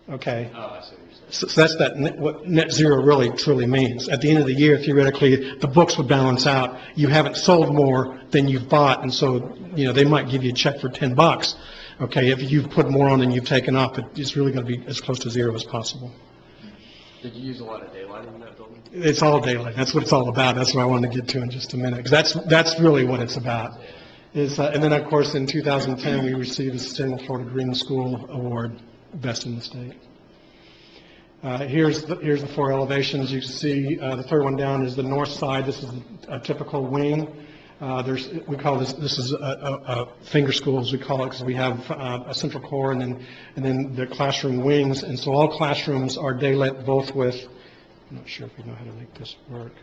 okay? Oh, I see what you're saying. So that's what net zero really truly means. At the end of the year, theoretically, the books would balance out. You haven't sold more than you've bought, and so, they might give you a check for $10, okay, if you've put more on than you've taken off, it's really going to be as close to zero as possible. Did you use a lot of daylight in that building? It's all daylight. That's what it's all about. That's what I wanted to get to in just a minute, because that's really what it's about. And then, of course, in 2010, we received the Sustainable Florida Green School Award, best in the state. Here's the four elevations. You can see the third one down is the north side. This is a typical wing. We call this is a finger school, as we call it, because we have a central core and then the classroom wings. And so all classrooms are daylit, both with, I'm not sure if we know how to make this work.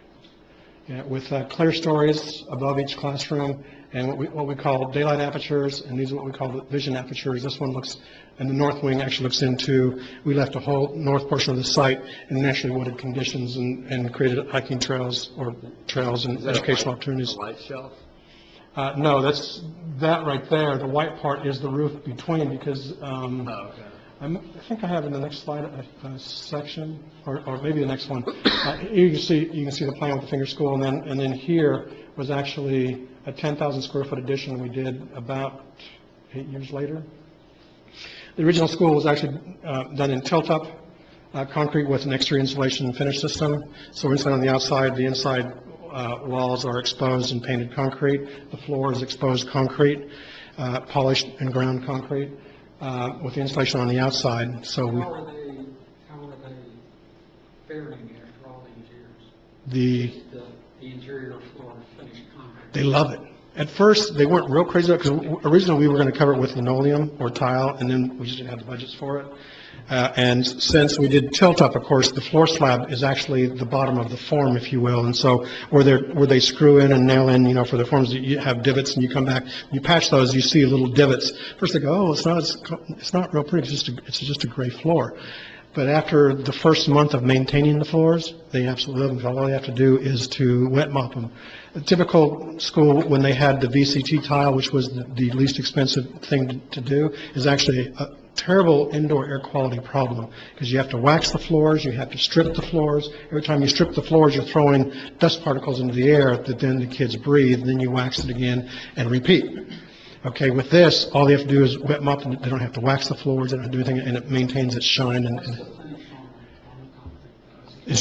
Yeah, with clear stories above each classroom, and what we call daylight apertures, and these are what we call the vision apertures. This one looks, and the north wing actually looks into, we left a whole north portion of the site in naturally wooded conditions and created hiking trails and educational opportunities. A light shelf? No, that's that right there. The white part is the roof between, because Oh, okay. I think I have in the next slide a section, or maybe the next one. You can see the plan with the finger school, and then here was actually a 10,000 square foot addition we did about 8 years later. The original school was actually done in tilt-up concrete with an exterior insulation and finish system. So inside on the outside, the inside walls are exposed and painted concrete. The floor is exposed concrete, polished and ground concrete. With the installation on the outside, so How are they faring after all these years? The interior floor finished concrete. They love it. At first, they weren't real crazy about it, because originally we were going to cover it with linoleum or tile, and then we just didn't have the budgets for it. And since we did tilt-up, of course, the floor slab is actually the bottom of the form, if you will. And so where they screw in and nail in, for the forms, you have divots, and you come back, you patch those, you see little divots. First they go, oh, it's not real pretty, it's just a gray floor. But after the first month of maintaining the floors, they absolutely love them. All they have to do is to wet mop them. A typical school, when they had the VCT tile, which was the least expensive thing to do, is actually a terrible indoor air quality problem, because you have to wax the floors, you have to strip the floors. Every time you strip the floors, you're throwing dust particles into the air that then the kids breathe, then you wax it again and repeat. Okay, with this, all they have to do is wet mop, and they don't have to wax the floors, they don't have to do anything, and it maintains its shine. And What's the finish on the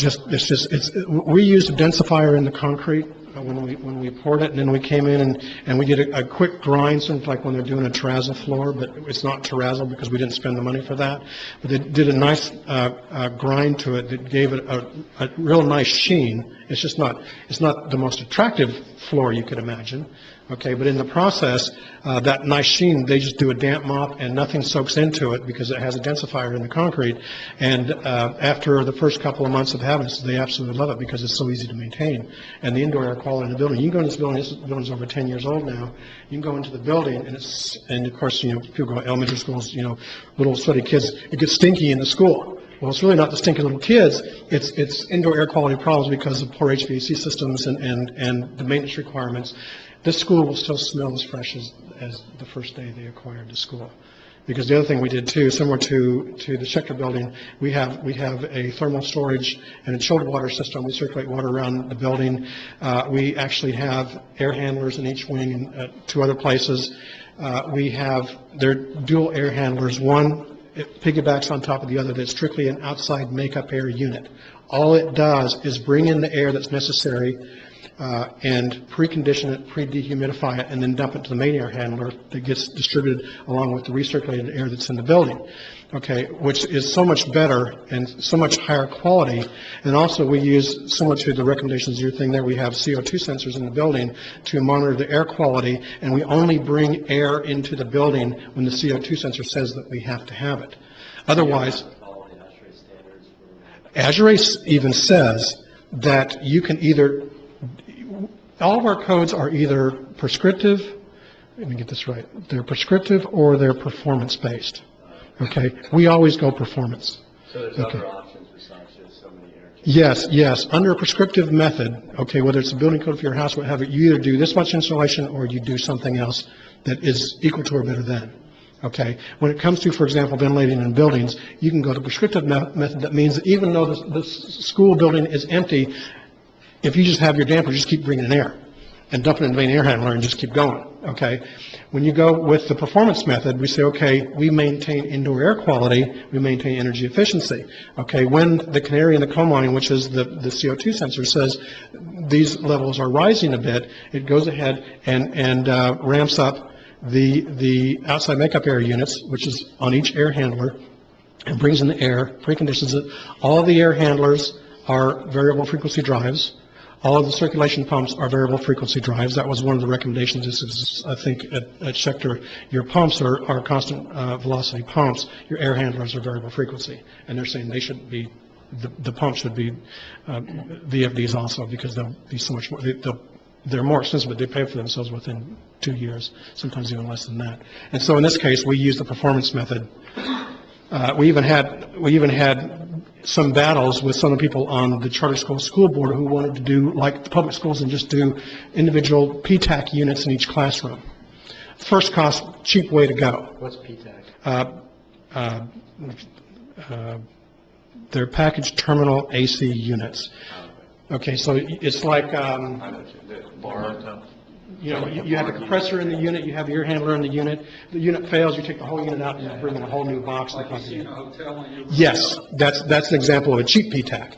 concrete? we used a densifier in the concrete when we poured it, and then we came in and we did a quick grind, sort of like when they're doing a terrazzo floor, but it's not terrazzo because we didn't spend the money for that. But they did a nice grind to it that gave it a real nice sheen. It's not the most attractive floor you could imagine. Okay, but in the process, that nice sheen, they just do a damp mop and nothing soaks into it because it has a densifier in the concrete. And after the first couple of months of having it, they absolutely love it because it's so easy to maintain. And the indoor air quality in the building, you can go into this building's over 10 years old now. You can go into the building and of course, people go to elementary schools, little sweaty kids, it gets stinky in the school. Well, it's really not the stinky little kids, it's indoor air quality problems because of poor HVAC systems and the maintenance requirements. This school will still smell as fresh as the first day they acquired the school. Because the other thing we did too, similar to the Schechter building, we have a thermal storage and a chilled water system. We circulate water around the building. We actually have air handlers in each wing and 2 other places. They're dual air handlers. One, it piggybacks on top of the other. That's strictly an outside makeup air unit. All it does is bring in the air that's necessary and precondition it, pre-dehumidify it, and then dump it to the main air handler that gets distributed along with the recirculated air that's in the building, okay, which is so much better and so much higher quality. And also we use, similar to the recommendations of your thing there, we have CO2 sensors in the building to monitor the air quality, and we only bring air into the building when the CO2 sensor says that we have to have it. Otherwise, ASHRAE even says that you can either, all of our codes are either prescriptive, let me get this right, they're prescriptive or they're performance-based, okay? We always go performance. So there's Okay. other options besides just so many air. Yes. Under a prescriptive method, okay, whether it's a building code for your house, whatever, you either do this much insulation or you do something else that is equal to or better than. Okay, when it comes to, for example, ventilating in buildings, you can go to prescriptive method. That means that even though the school building is empty, if you just have your damper, just keep bringing in air. and dump it in the main air handler and just keep going, okay? When you go with the performance method, we say, okay, we maintain indoor air quality, we maintain energy efficiency, okay? When the canary in the coal mine, which is the CO2 sensor, says these levels are rising a bit, it goes ahead and ramps up the outside makeup air units, which is on each air handler, and brings in the air, preconditions it. All of the air handlers are variable frequency drives. All of the circulation pumps are variable frequency drives. That was one of the recommendations. This is, I think, at Schechter, your pumps are constant velocity pumps. Your air handlers are variable frequency. And they're saying they should be, the pumps should be VFDs also, because they'll be so much more, they're more expensive, but they pay for themselves within 2 years, sometimes even less than that. And so in this case, we use the performance method. We even had some battles with some of the people on the charter school board who wanted to do like the public schools and just do individual PTAC units in each classroom. First cost, cheap way to go. What's PTAC? They're packaged terminal AC units. Okay, so it's like, you know, you have the compressor in the unit, you have the air handler in the unit fails, you take the whole unit out and you bring in a whole new box. Like you see in a hotel and you... Yes, that's an example of a cheap PTAC.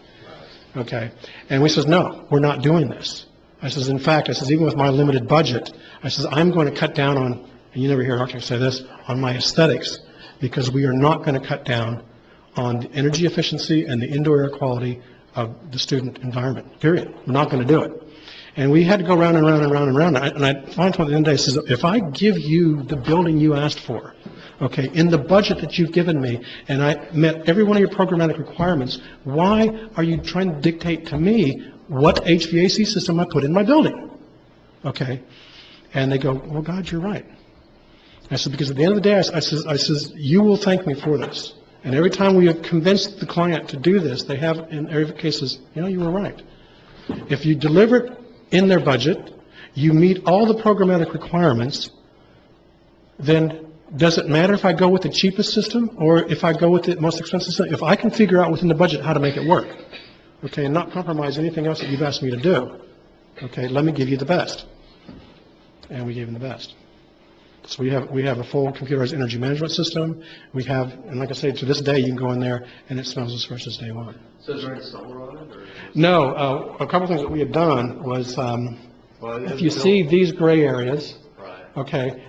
Okay, and we says, no, we're not doing this. I says, in fact, I says, even with my limited budget, I says, I'm going to cut down on, and you never hear an architect say this, on my aesthetics, because we are not going to cut down on the energy efficiency and the indoor air quality of the student environment, period. We're not going to do it. And we had to go round and round and round and round. And I finally told the end of the day, I says, if I give you the building you asked for, okay, in the budget that you've given me, and I met every one of your programmatic requirements, why are you trying to dictate to me what HVAC system I put in my building? Okay. And they go, well, God, you're right. I said, because at the end of the day, I says, you will thank me for this. And every time we have convinced the client to do this, they have, in every case, says, you know, you were right. If you deliver it in their budget, you meet all the programmatic requirements, then does it matter if I go with the cheapest system or if I go with the most expensive system? If I can figure out within the budget how to make it work, okay, and not compromise anything else that you've asked me to do, okay, let me give you the best. And we gave them the best. So we have a full computerized energy management system. We have, and like I say, to this day, you can go in there and it smells as fresh as day one. So is there any solar on it? Or No, a couple things that we had done was, if you see these gray areas, Right. okay,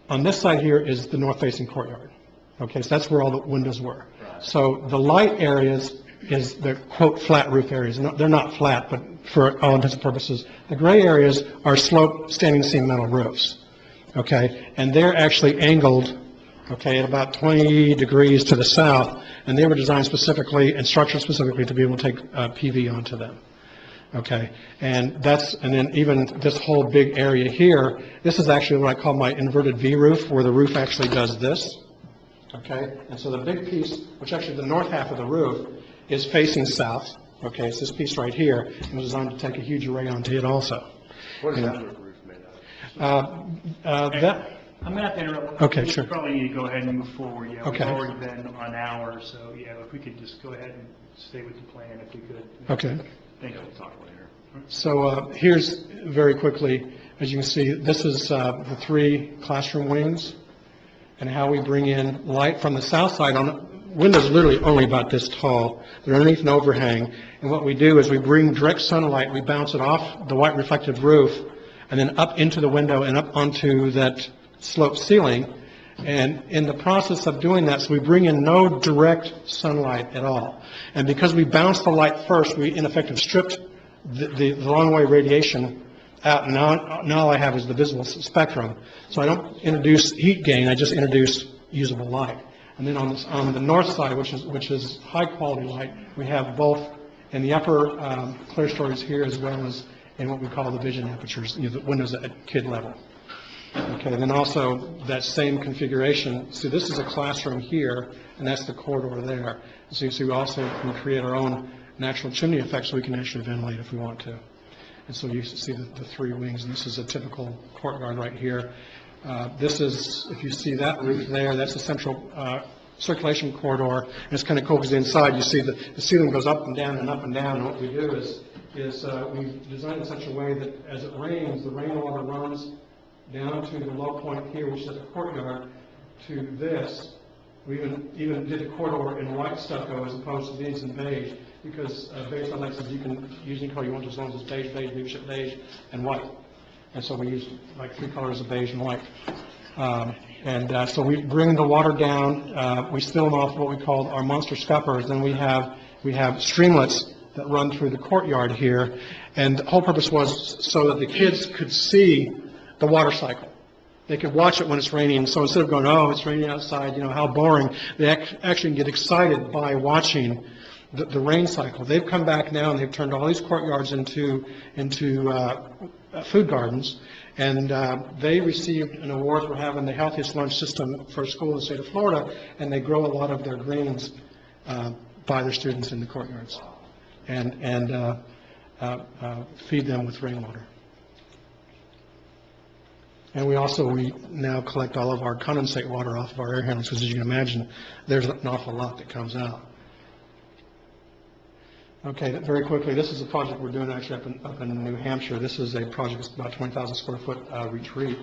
on this side here is the north-facing courtyard. Okay, so that's where all the windows were. Right. So the light areas is the quote flat roof areas. No, they're not flat, but for all intents and purposes, the gray areas are sloped standing seam metal roofs. Okay, and they're actually angled, okay, at about 20 degrees to the south, and they were designed specifically and structured specifically to be able to take PV onto them. Okay, and then even this whole big area here, this is actually what I call my inverted V roof, where the roof actually does this. Okay, and so the big piece, which actually the north half of the roof, is facing south. Okay, it's this piece right here, and was designed to take a huge array onto it also. What is that roof made of? That, I'm going to have to interrupt. Okay, sure. We probably need to go ahead and move forward. Yeah, we've Okay. already been on an hour, so yeah, if we could just go ahead and stay with the plan if we could. okay. Thank you. We'll talk later. So here's, very quickly, as you can see, this is the 3 classroom wings, and how we bring in light from the south side. On windows literally only about this tall. They're underneath an overhang, and what we do is we bring direct sunlight, we bounce it off the white reflective roof, and then up into the window and up onto that sloped ceiling. And in the process of doing that, so we bring in no direct sunlight at all. And because we bounce the light first, we in effect have stripped the long-way radiation out. Now all I have is the visible spectrum. So I don't introduce heat gain, I just introduce usable light. And then on the north side, which is high-quality light, we have both in the upper clerestories here as well as in what we call the vision apertures, the windows at kid level. Okay, and then also that same configuration. See, this is a classroom here, and that's the corridor there. So you see, we also can create our own natural chimney effect, so we can actually ventilate if we want to. And so you see the 3 wings, and this is a typical courtyard right here. This is, if you see that roof there, that's the central circulation corridor, and it's kind of cool because inside you see the ceiling goes up and down and up and down, and what we do is is we've designed it in such a way that as it rains, the rainwater runs down to the low point here, which is at the courtyard, to this. We even did the corridor in white stucco as opposed to these in beige, because beige Alexis, you can use any color you want as long as it's beige, beige, and white. And so we use like 3 colors of beige and white. So we bring the water down, we spill them off what we call our monster scuppers, then we have streamlets that run through the courtyard here, and the whole purpose was so that the kids could see the water cycle. They could watch it when it's raining, so instead of going, oh, it's raining outside, you know, how boring, they actually get excited by watching the rain cycle. They've come back now and they've turned all these courtyards into food gardens, and they received an award for having the healthiest lunch system for a school in the state of Florida, and they grow a lot of their greens by their students in the courtyards and feed them with rainwater. And we now collect all of our condensate water off of our air handlers, because as you can imagine, there's an awful lot that comes out. Okay, very quickly, this is a project we're doing actually up in New Hampshire. This is a project that's about 20,000 square foot retreat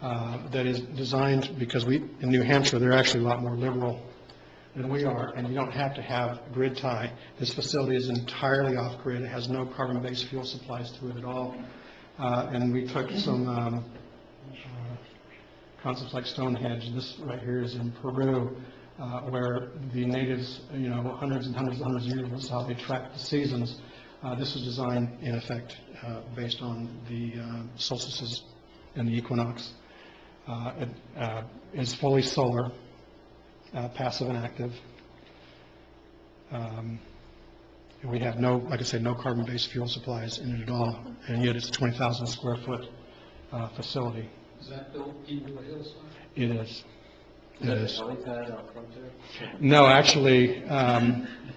that is designed because in New Hampshire, they're actually a lot more liberal than we are, and you don't have to have grid tie. This facility is entirely off grid. It has no carbon-based fuel supplies to it at all. And we took some concepts like Stonehenge. This right here is in Peru, where the natives, you know, hundreds and hundreds of years, this is how they track the seasons. This was designed, in effect, based on the solstices and the equinox. It is fully solar, passive and active. We have like I said, no carbon-based fuel supplies in it at all, and yet it's a 20,000 square foot facility. Is that built into a hillside? It is. It Is is. that a helipad out front there? No, actually,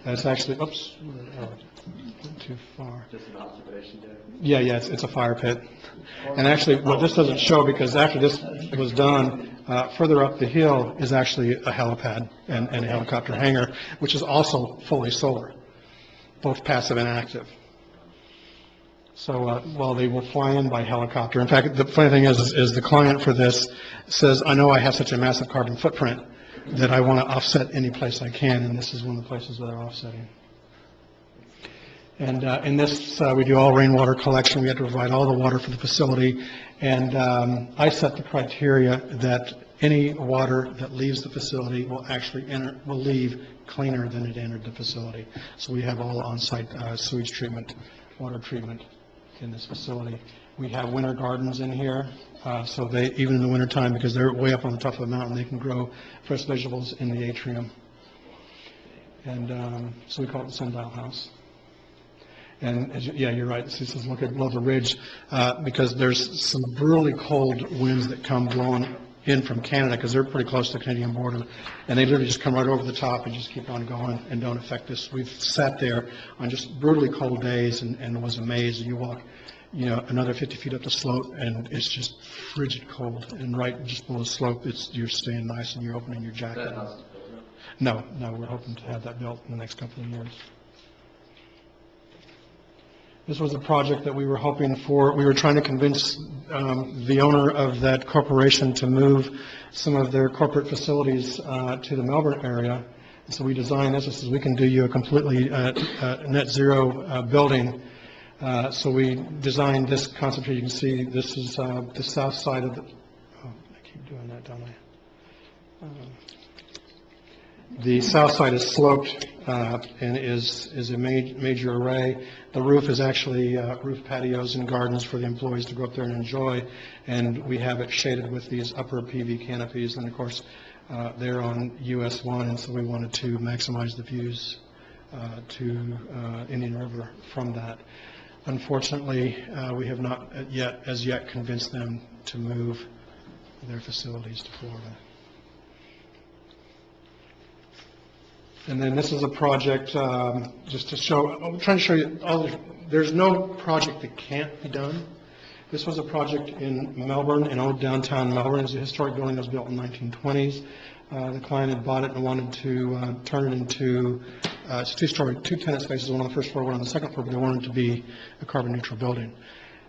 that's actually, oops, too far. Just an observation there? Yeah, it's a fire pit. And actually, what this doesn't show, because after this was done, further up the hill is actually a helipad and a helicopter hangar, which is also fully solar, both passive and active. So, well, they will fly in by helicopter. In fact, the funny thing is the client for this says, I know I have such a massive carbon footprint that I want to offset any place I can, and this is one of the places that are offsetting. And in this, we do all rainwater collection. We have to provide all the water for the facility. And I set the criteria that any water that leaves the facility will actually will leave cleaner than it entered the facility. So we have all on-site sewage treatment, water treatment in this facility. We have winter gardens in here, so they, even in the wintertime, because they're way up on the top of the mountain, they can grow fresh vegetables in the atrium. And so we call it the Sundial House. And yeah, you're right. This is located below the ridge because there's some brutally cold winds that come blowing in from Canada, because they're pretty close to the Canadian border, and they literally just come right over the top and just keep on going and don't affect us. We've sat there on just brutally cold days and was amazed. You walk, you know, another 50 feet up the slope, and it's just frigid cold. And right just below the slope, you're staying nice and you're opening your jacket. That house is built now? No, we're hoping to have that built in the next couple of years. This was a project that we were hoping for. We were trying to convince the owner of that corporation to move some of their corporate facilities to the Melbourne area. So we designed this. This is, we can do you a completely net zero building. So we designed this concept here. You can see this is the south side of the, oh, I keep doing that, don't I? The south side is sloped and is a major array. The roof is actually roof patios and gardens for the employees to go up there and enjoy, and we have it shaded with these upper PV canopies, and of course they're on US 1, and so we wanted to maximize the views to Indian River from that. Unfortunately, we have not as yet convinced them to move their facilities to Florida. And then this is a project just to show, I'm trying to show you, there's no project that can't be done. This was a project in Melbourne, in old downtown Melbourne. It's a historic building that was built in the 1920s. The client had bought it and wanted to turn it into, it's two-story, two tenant spaces, one on the first floor, one on the second floor, but they wanted it to be a carbon-neutral building.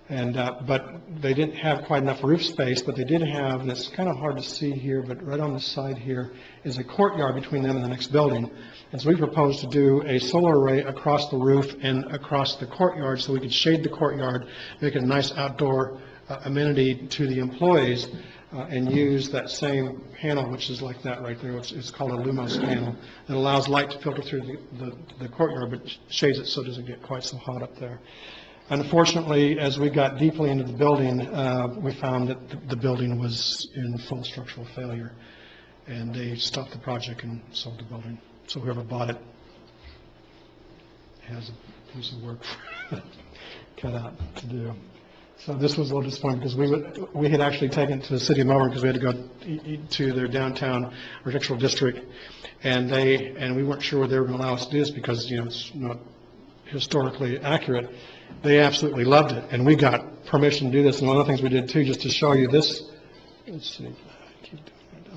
And, but they didn't have quite enough roof space, but they did have, and it's kind of hard to see here, but right on the side here is a courtyard between them and the next building. And so we proposed to do a solar array across the roof and across the courtyard so we could shade the courtyard, make it a nice outdoor amenity to the employees, and use that same panel, which is like that right there. It's called a Lumos panel, that allows light to filter through the courtyard, but shades it so it doesn't get quite so hot up there. Unfortunately, as we got deeply into the building, we found that the building was in full structural failure, and they stopped the project and sold the building. So whoever bought it has a piece of work cut out to do. So this was a little disappointing because we had actually taken it to the city of Melbourne because we had to go to their downtown architectural district, and we weren't sure they were going to allow us to do this because, you know, it's not historically accurate. They absolutely loved it, and we got permission to do this. And one of the things we did too, just to show you this, let's see, keep doing it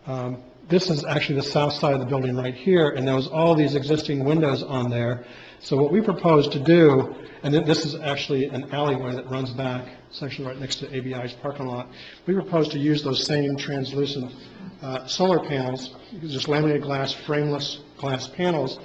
down there. This is actually the south side of the building right here, and there was all these existing windows on there. So what we proposed to do, and then this is actually an alleyway that runs back, it's actually right next to ABI's parking lot. We proposed to use those same translucent solar panels, just laminated glass, frameless glass panels,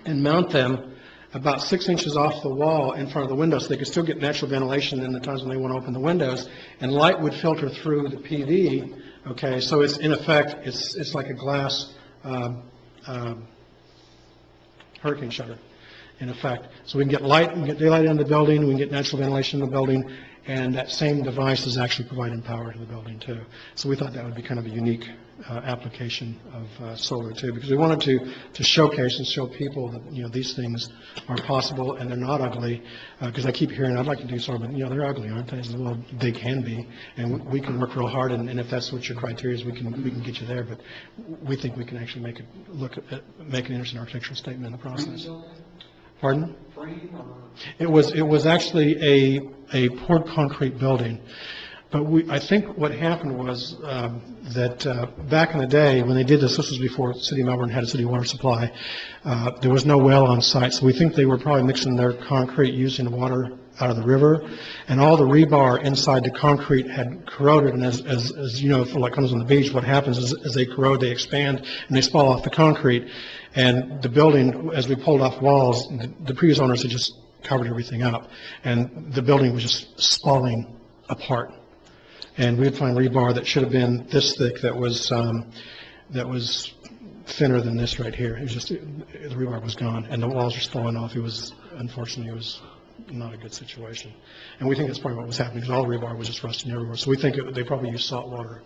and mount them about 6 inches off the wall in front of the window so they could still get natural ventilation in the times when they want to open the windows, and light would filter through the PV. Okay, so it's in effect, it's like a glass hurricane shutter, in effect. So we can get light, we can get daylight in the building, we can get natural ventilation in the building, and that same device is actually providing power to the building too. So we thought that would be kind of a unique application of solar too, because we wanted to showcase and show people that, you know, these things are possible and they're not ugly, because I keep hearing, I'd like to do solar, but, you know, they're ugly, aren't they? Well, they can be, and we can work real hard, and if that's what your criteria is, we can get you there, but we think we can actually make an interesting architectural statement in the process. Pardon? Frame or? It was actually a poured concrete building. But I think what happened was that back in the day, when they did this was before the City of Melbourne had a city water supply, there was no well on site. So we think they were probably mixing their concrete using water out of the river, and all the rebar inside the concrete had corroded. And as you know, for like comes on the beach, what happens is as they corrode, they expand and they fall off the concrete. And the building, as we pulled off walls, the previous owners had just covered everything up, and the building was just falling apart. And we'd find rebar that should have been this thick that was thinner than this right here. It was just, the rebar was gone, and the walls were falling off. It was, unfortunately, it was not a good situation. And we think that's probably what was happening, because all the rebar was just rusting everywhere. So we think they probably used salt water.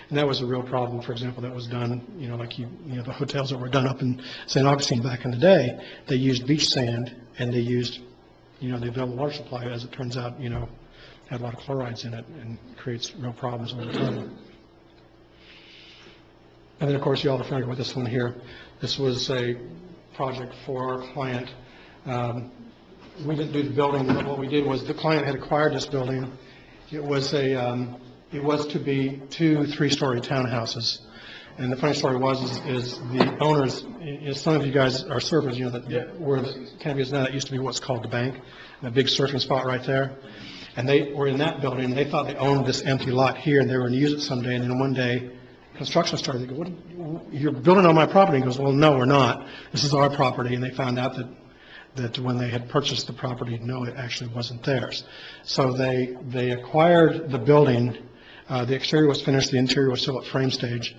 And that was a real problem. For example, that was done, you know, like the hotels that were done up in St. Augustine back in the day, they used beach sand, and they used, you know, the available water supply, as it turns out, you know, had a lot of chlorides in it and creates real problems over time. And then, of course, you all are familiar with this one here. This was a project for our client. We didn't do the building, but what we did was the client had acquired this building. It was to be 2 3-story townhouses. And the funny story is the owners, some of you guys are surfers, you know, that where the canopy is now, that used to be what's called the bank, a big surfing spot right there. And they were in that building, and they thought they owned this empty lot here, and they were going to use it someday. And then one day, construction started. They go, "You're building on my property?" He goes, "Well, no, we're not. This is our property." And they found out that when they had purchased the property, no, it actually wasn't theirs. So they acquired the building. The exterior was finished. The interior was still at frame stage.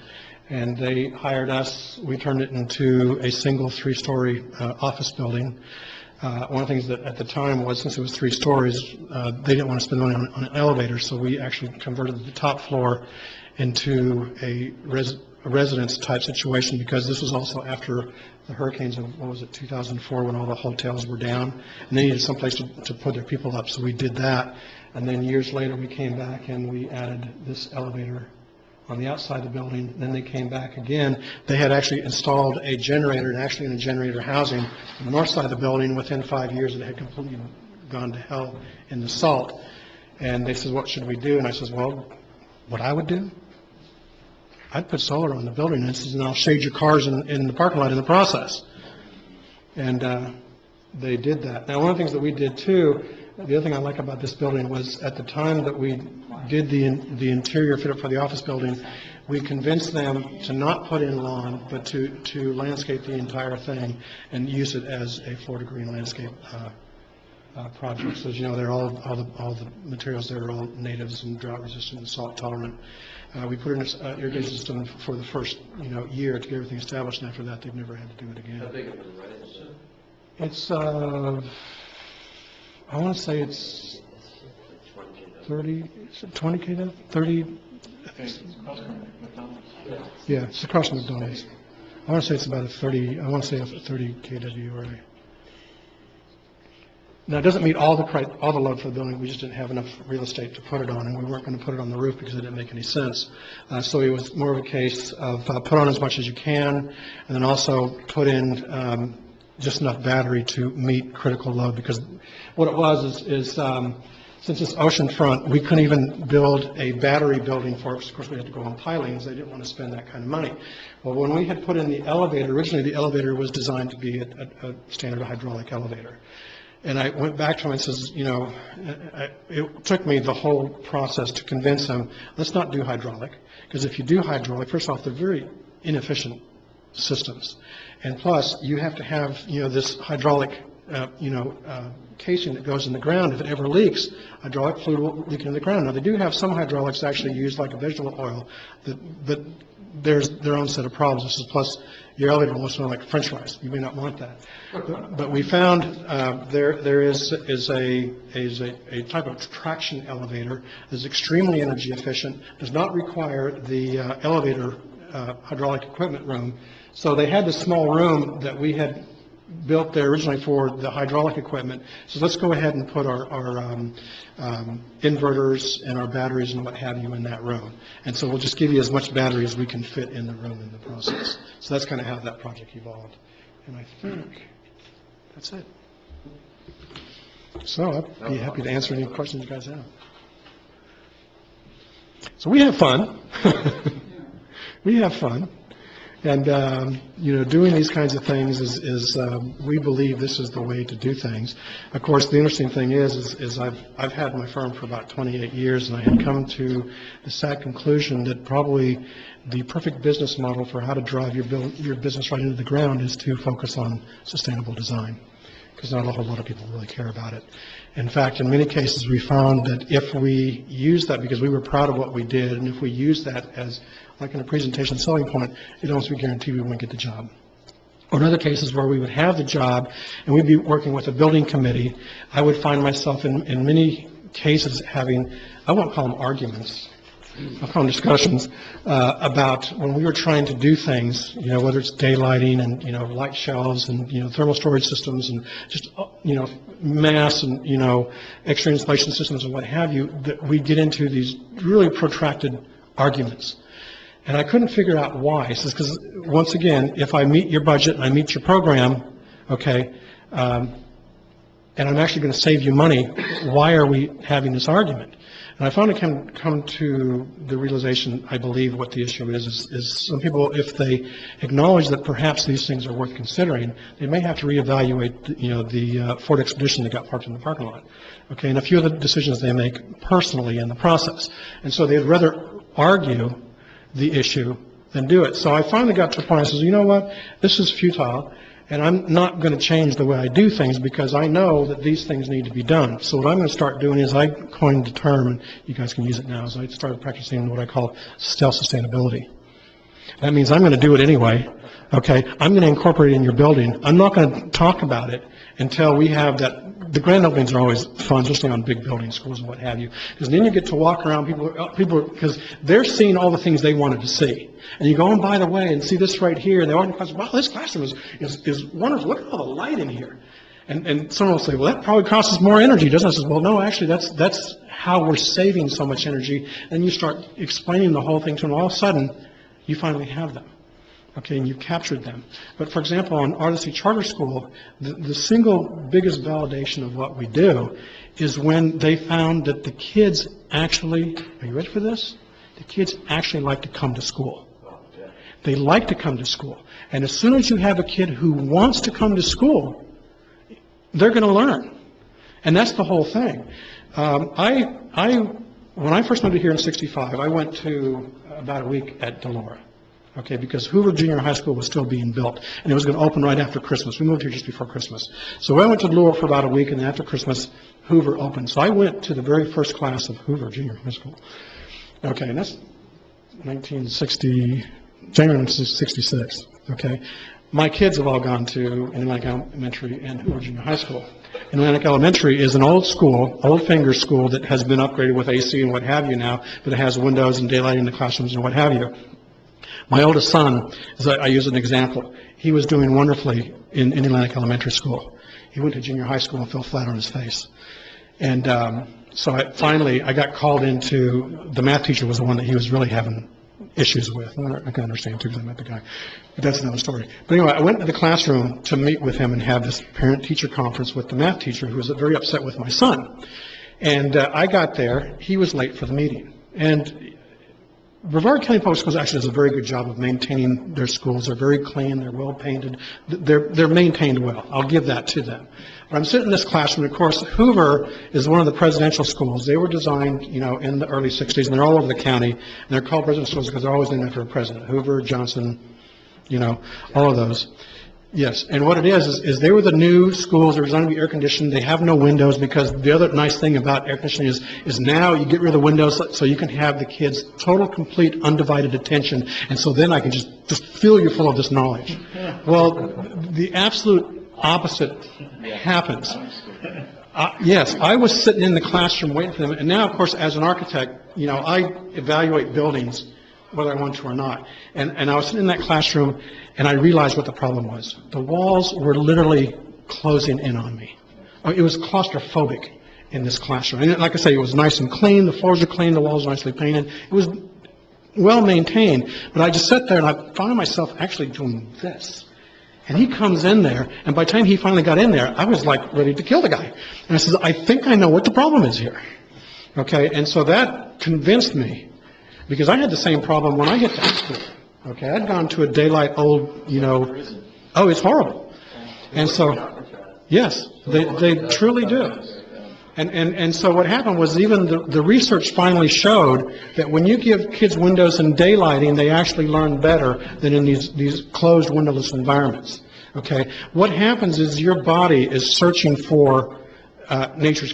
And they hired us. We turned it into a single 3-story office building. One of the things that at the time was, since it was 3 stories, they didn't want to spend money on an elevator, so we actually converted the top floor into a residence type situation, because this was also after the hurricanes of, 2004, when all the hotels were down, and they needed someplace to put their people up, so we did that. And then years later, we came back and we added this elevator on the outside of the building. Then they came back again. They had actually installed a generator, and actually in a generator housing on the north side of the building. Within 5 years, it had completely gone to hell in the salt. And they said, "What should we do?" And I said, "Well, what I would do I'd put solar on the building, and I'll shade your cars in the parking lot in the process. And they did that. Now, one of the things that we did too, the other thing I like about this building was at the time that we did the interior fit up for the office building, we convinced them to not put in lawn, but to landscape the entire thing and use it as a Florida green landscape project. So as you know, they're all the materials there are all natives and drought resistant and salt tolerant. We put in an irrigation system for the first year to get everything established, and after that they've never had to do it again. How big of an array is it? It's I want to say it's 30, is it 20 kW? 30, yeah, it's across from McDonald's. I want to say it's about a 30 kW array. Now, it doesn't meet all the load for the building. We just didn't have enough real estate to put it on, and we weren't going to put it on the roof because it didn't make any sense. So it was more of a case of put on as much as you can, and then also put in just enough battery to meet critical load, because what it was is since it's oceanfront, we couldn't even build a battery building for it. Of course, we had to go on pilings. They didn't want to spend that kind of money. Well, when we had put in the elevator, originally the elevator was designed to be a standard hydraulic elevator. And I went back to him and says, it took me the whole process to convince him, let's not do hydraulic, because if you do hydraulic, first off, they're very inefficient systems. And plus, you have to have, this hydraulic, casing that goes in the ground. If it ever leaks, hydraulic fluid will leak into the ground. Now, they do have some hydraulics actually used like a vegetable oil, but there's their own set of problems. This is plus your elevator will smell like French fries. You may not want that. But we found there is a type of traction elevator that's extremely energy efficient, does not require the elevator hydraulic equipment room. So they had this small room that we had built there originally for the hydraulic equipment. So let's go ahead and put our inverters and our batteries and what have you in that room. And so we'll just give you as much battery as we can fit in the room in the process. So that's kind of how that project evolved. And I think that's it. So I'd be happy to answer any questions you guys have. So we have fun. We have fun. And, doing these kinds of things is we believe this is the way to do things. Of course, the interesting thing is I've had my firm for about 28 years, and I had come to the sad conclusion that probably the perfect business model for how to drive your business right into the ground is to focus on sustainable design, because not a whole lot of people really care about it. In fact, in many cases, we found that if we use that, because we were proud of what we did, and if we use that as like in a presentation selling point, it almost would guarantee we wouldn't get the job. Or in other cases where we would have the job and we'd be working with a building committee, I would find myself in many cases having, I won't call them arguments, I'll call them discussions, about when we were trying to do things, whether it's daylighting and, light shelves and, thermal storage systems and just, mass and, extra insulation systems and what have you, that we get into these really protracted arguments. And I couldn't figure out why. It's because, once again, if I meet your budget and I meet your program, okay, and I'm actually going to save you money, why are we having this argument? And I finally come to the realization, I believe, what the issue is some people, if they acknowledge that perhaps these things are worth considering, they may have to reevaluate, the Ford Expedition that got parked in the parking lot, okay, and a few of the decisions they make personally in the process. And so they'd rather argue the issue than do it. So I finally got to a point, I says, you know what, this is futile, and I'm not going to change the way I do things because I know that these things need to be done. So what I'm going to start doing is I coined the term, and you guys can use it now, is I started practicing what I call stealth sustainability. That means I'm going to do it anyway, okay? I'm going to incorporate it in your building. I'm not going to talk about it until we have that. The grand openings are always fun, especially on big building, schools and what have you, because then you get to walk around, people, because they're seeing all the things they wanted to see. And you go, and by the way, and see this right here, and they walk in the classroom, wow, this classroom is wonderful, look at all the light in here. And someone will say, well, that probably costs us more energy, doesn't it? I says, well, no, actually, that's how we're saving so much energy. And you start explaining the whole thing to them, all of a sudden, you finally have them. Okay, and you've captured them. But for example, on RDC Charter School, the single biggest validation of what we do is when they found that the kids actually, are you ready for this? The kids actually like to come to school. They like to come to school. And as soon as you have a kid who wants to come to school, they're going to learn. And that's the whole thing. When I first moved here in '65, I went to about a week at Delora, okay, because Hoover Junior High School was still being built, and it was going to open right after Christmas. We moved here just before Christmas. So I went to Delora for about a week, and then after Christmas, Hoover opened. So I went to the very first class of Hoover Junior High School. Okay, and that's 1960, January 1966, okay? My kids have all gone to Atlantic Elementary and Hoover Junior High School. Atlantic Elementary is an old school, old finger school that has been upgraded with AC and what have you now, but it has windows and daylight in the classrooms and what have you. My oldest son, as I use an example, he was doing wonderfully in Atlantic Elementary School. He went to junior high school and fell flat on his face. And so I got called into, the math teacher was the one that he was really having issues with. I can understand too, because I met the guy, but that's another story. But anyway, I went to the classroom to meet with him and have this parent-teacher conference with the math teacher, who was very upset with my son. And I got there, he was late for the meeting. And Brevard County Public Schools actually does a very good job of maintaining their schools. They're very clean, they're well painted, they're maintained well. I'll give that to them. But I'm sitting in this classroom, of course, Hoover is one of the presidential schools. They were designed, in the early 60s, and they're all over the county, and they're called presidential schools because they're always named after a president. Hoover, Johnson, all of those. Yes, and what it is they were the new schools. They're designed to be air-conditioned. They have no windows, because the other nice thing about air conditioning is now you get rid of the windows so you can have the kids' total, complete, undivided attention, and so then I can just fill you full of this knowledge. Well, the absolute opposite happens. Yes, I was sitting in the classroom waiting for them, and now, of course, as an architect, I evaluate buildings whether I want to or not. And I was sitting in that classroom, and I realized what the problem was. The walls were literally closing in on me. It was claustrophobic in this classroom. And like I say, it was nice and clean. The floors are clean. The walls are nicely painted. It was well maintained. But I just sat there, and I found myself actually doing this. And he comes in there, and by the time he finally got in there, I was like ready to kill the guy. And I said, I think I know what the problem is here. Okay, and so that convinced me, because I had the same problem when I hit that school. Okay, I'd gone to a daylight old, oh, it's horrible. And so, yes, they truly do. And so what happened was, even the research finally showed that when you give kids windows and daylighting, they actually learn better than in these closed windowless environments. Okay, what happens is your body is searching for nature's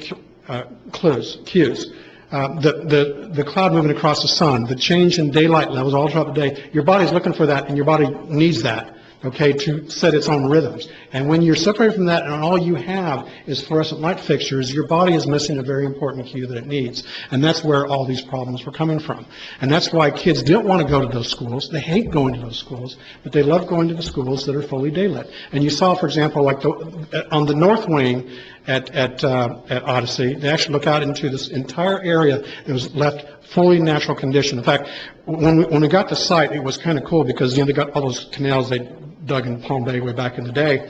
cues. The cloud moving across the sun, the change in daylight levels all throughout the day, your body's looking for that, and your body needs that, okay, to set its own rhythms. And when you're separated from that and all you have is fluorescent light fixtures, your body is missing a very important cue that it needs. And that's where all these problems were coming from. And that's why kids don't want to go to those schools. They hate going to those schools, but they love going to the schools that are fully daylit. And you saw, for example, like on the north wing at Odyssey, they actually look out into this entire area that was left fully natural condition. In fact, when we got the site, it was kind of cool, because they got all those canals they dug in Palm Bay way back in the day.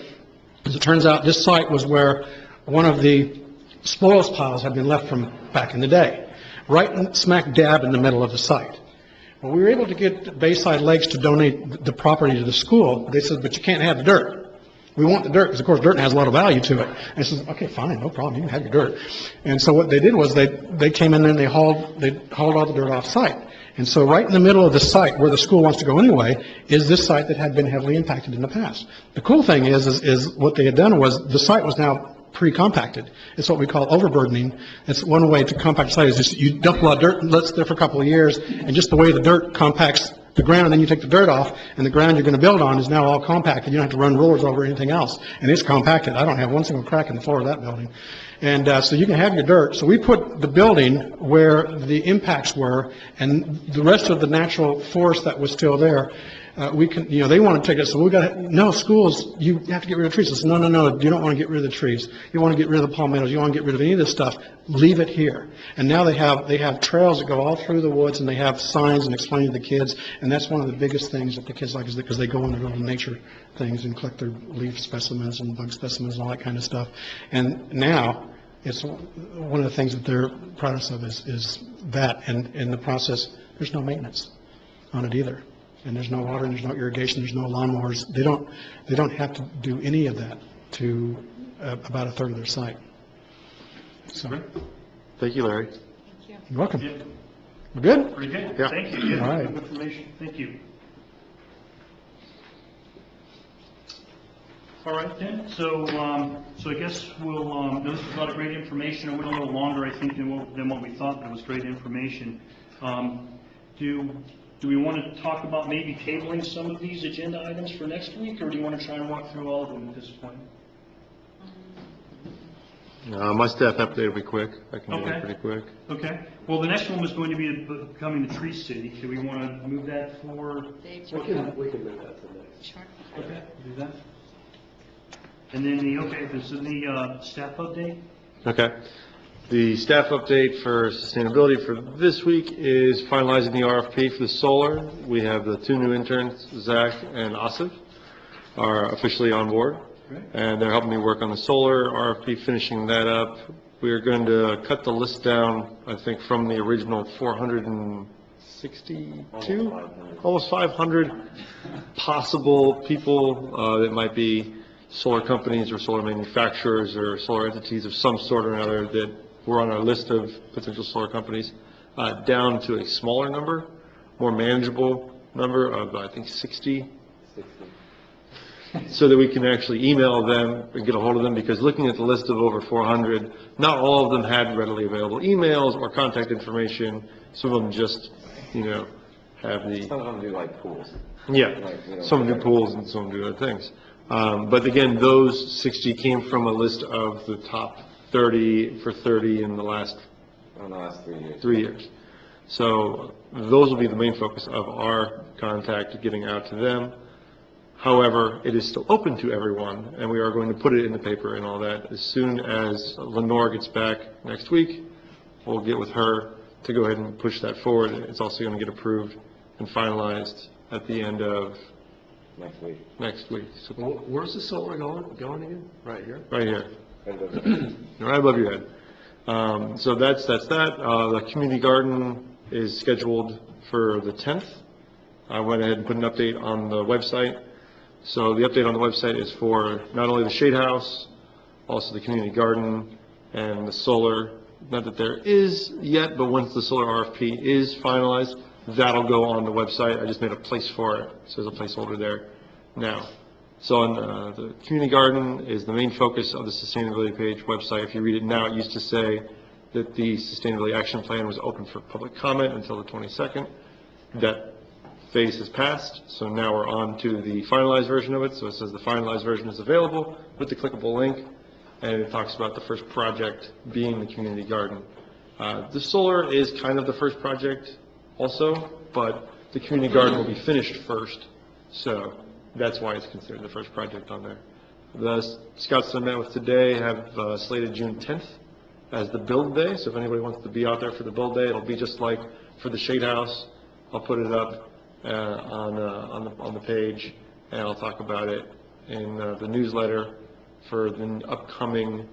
As it turns out, this site was where one of the spoils piles had been left from back in the day, right smack dab in the middle of the site. Well, we were able to get Bayside Lakes to donate the property to the school. They said, but you can't have the dirt. We want the dirt, because, of course, dirt has a lot of value to it. And I said, okay, fine, no problem, you can have your dirt. And so what they did was they came in there and they hauled all the dirt off site. And so right in the middle of the site, where the school wants to go anyway, is this site that had been heavily impacted in the past. The cool thing is what they had done was, the site was now pre-compacted. It's what we call overburdening. It's one way to compact site, is just you dump a lot of dirt and let it there for a couple of years, and just the way the dirt compacts the ground, and then you take the dirt off, and the ground you're going to build on is now all compacted. You don't have to run rollers over anything else, and it's compacted. I don't have one single crack in the floor of that building. And so you can have your dirt. So we put the building where the impacts were, and the rest of the natural forest that was still there, we can, they want to take it. So we got, no, schools, you have to get rid of trees. I said, no, you don't want to get rid of the trees. You want to get rid of the palmettos. You want to get rid of any of this stuff. Leave it here. And now they have trails that go all through the woods, and they have signs and explaining to the kids. And that's one of the biggest things that the kids like, is because they go into little nature things and collect their leaf specimens and bug specimens and all that kind of stuff. And now, it's one of the things that they're proudest of is that, and in the process, there's no maintenance on it either. and there's no water, and there's no irrigation, there's no lawnmowers. They don't have to do any of that to about a third of their site. So, Thank you, Larry. you're welcome. Yeah, We're good? pretty good. Yeah. Thank you. Yeah, All right. good information. Thank you. All right then, so I guess we'll, this was a lot of great information. It went a little longer, I think, than what we thought, but it was great information. Do we want to talk about maybe tabling some of these agenda items for next week, or do you want to try and walk through all of them at this point? My staff update will be quick. I can do Okay. it pretty quick. Okay, well, the next one was going to be becoming the Tree City. Do we want to move that for? Dave, We can move that to next. Sure. Okay, do that. And then this is the staff update? Okay. The staff update for sustainability for this week is finalizing the RFP for the solar. We have the two new interns, Zach and Asif, are officially on board. Great. And they're helping me work on the solar RFP, finishing that up. We're going to cut the list down, I think, from the original 462, almost 500 possible people that might be solar companies or solar manufacturers or solar entities of some sort or another that were on our list of potential solar companies, down to a smaller number, more manageable number of, I think, 60. So that we can actually email them and get a hold of them, because looking at the list of over 400, not all of them had readily available emails or contact information. Some of them just, have the... Some of them do like pools. Yeah, some do pools and some do other things. But again, those 60 came from a list of the top 30 for 30 in the last 3 years. So those will be the main focus of our contact, getting out to them. However, it is still open to everyone, and we are going to put it in the paper and all that. As soon as Lenore gets back next week, we'll get with her to go ahead and push that forward. It's also going to get approved and finalized at the end of next week. So, Where's the solar going again? Right here? right here, right above your head. So that's that. The community garden is scheduled for the 10th. I went ahead and put an update on the website. So the update on the website is for not only the shade house, also the community garden and the solar. Not that there is yet, but once the solar RFP is finalized, that'll go on the website. I just made a place for it, so there's a placeholder there now. So on the community garden is the main focus of the sustainability page website. If you read it now, it used to say that the sustainability action plan was open for public comment until the 22nd. That phase has passed, so now we're on to the finalized version of it. So it says the finalized version is available with the clickable link, and it talks about the first project being the community garden. The solar is kind of the first project also, but the community garden will be finished first, so that's why it's considered the first project on there. The scouts that I met with today have slated June 10th as the build day, so if anybody wants to be out there for the build day, it'll be just like for the shade house. I'll put it up on the page, and I'll talk about it in the newsletter for the upcoming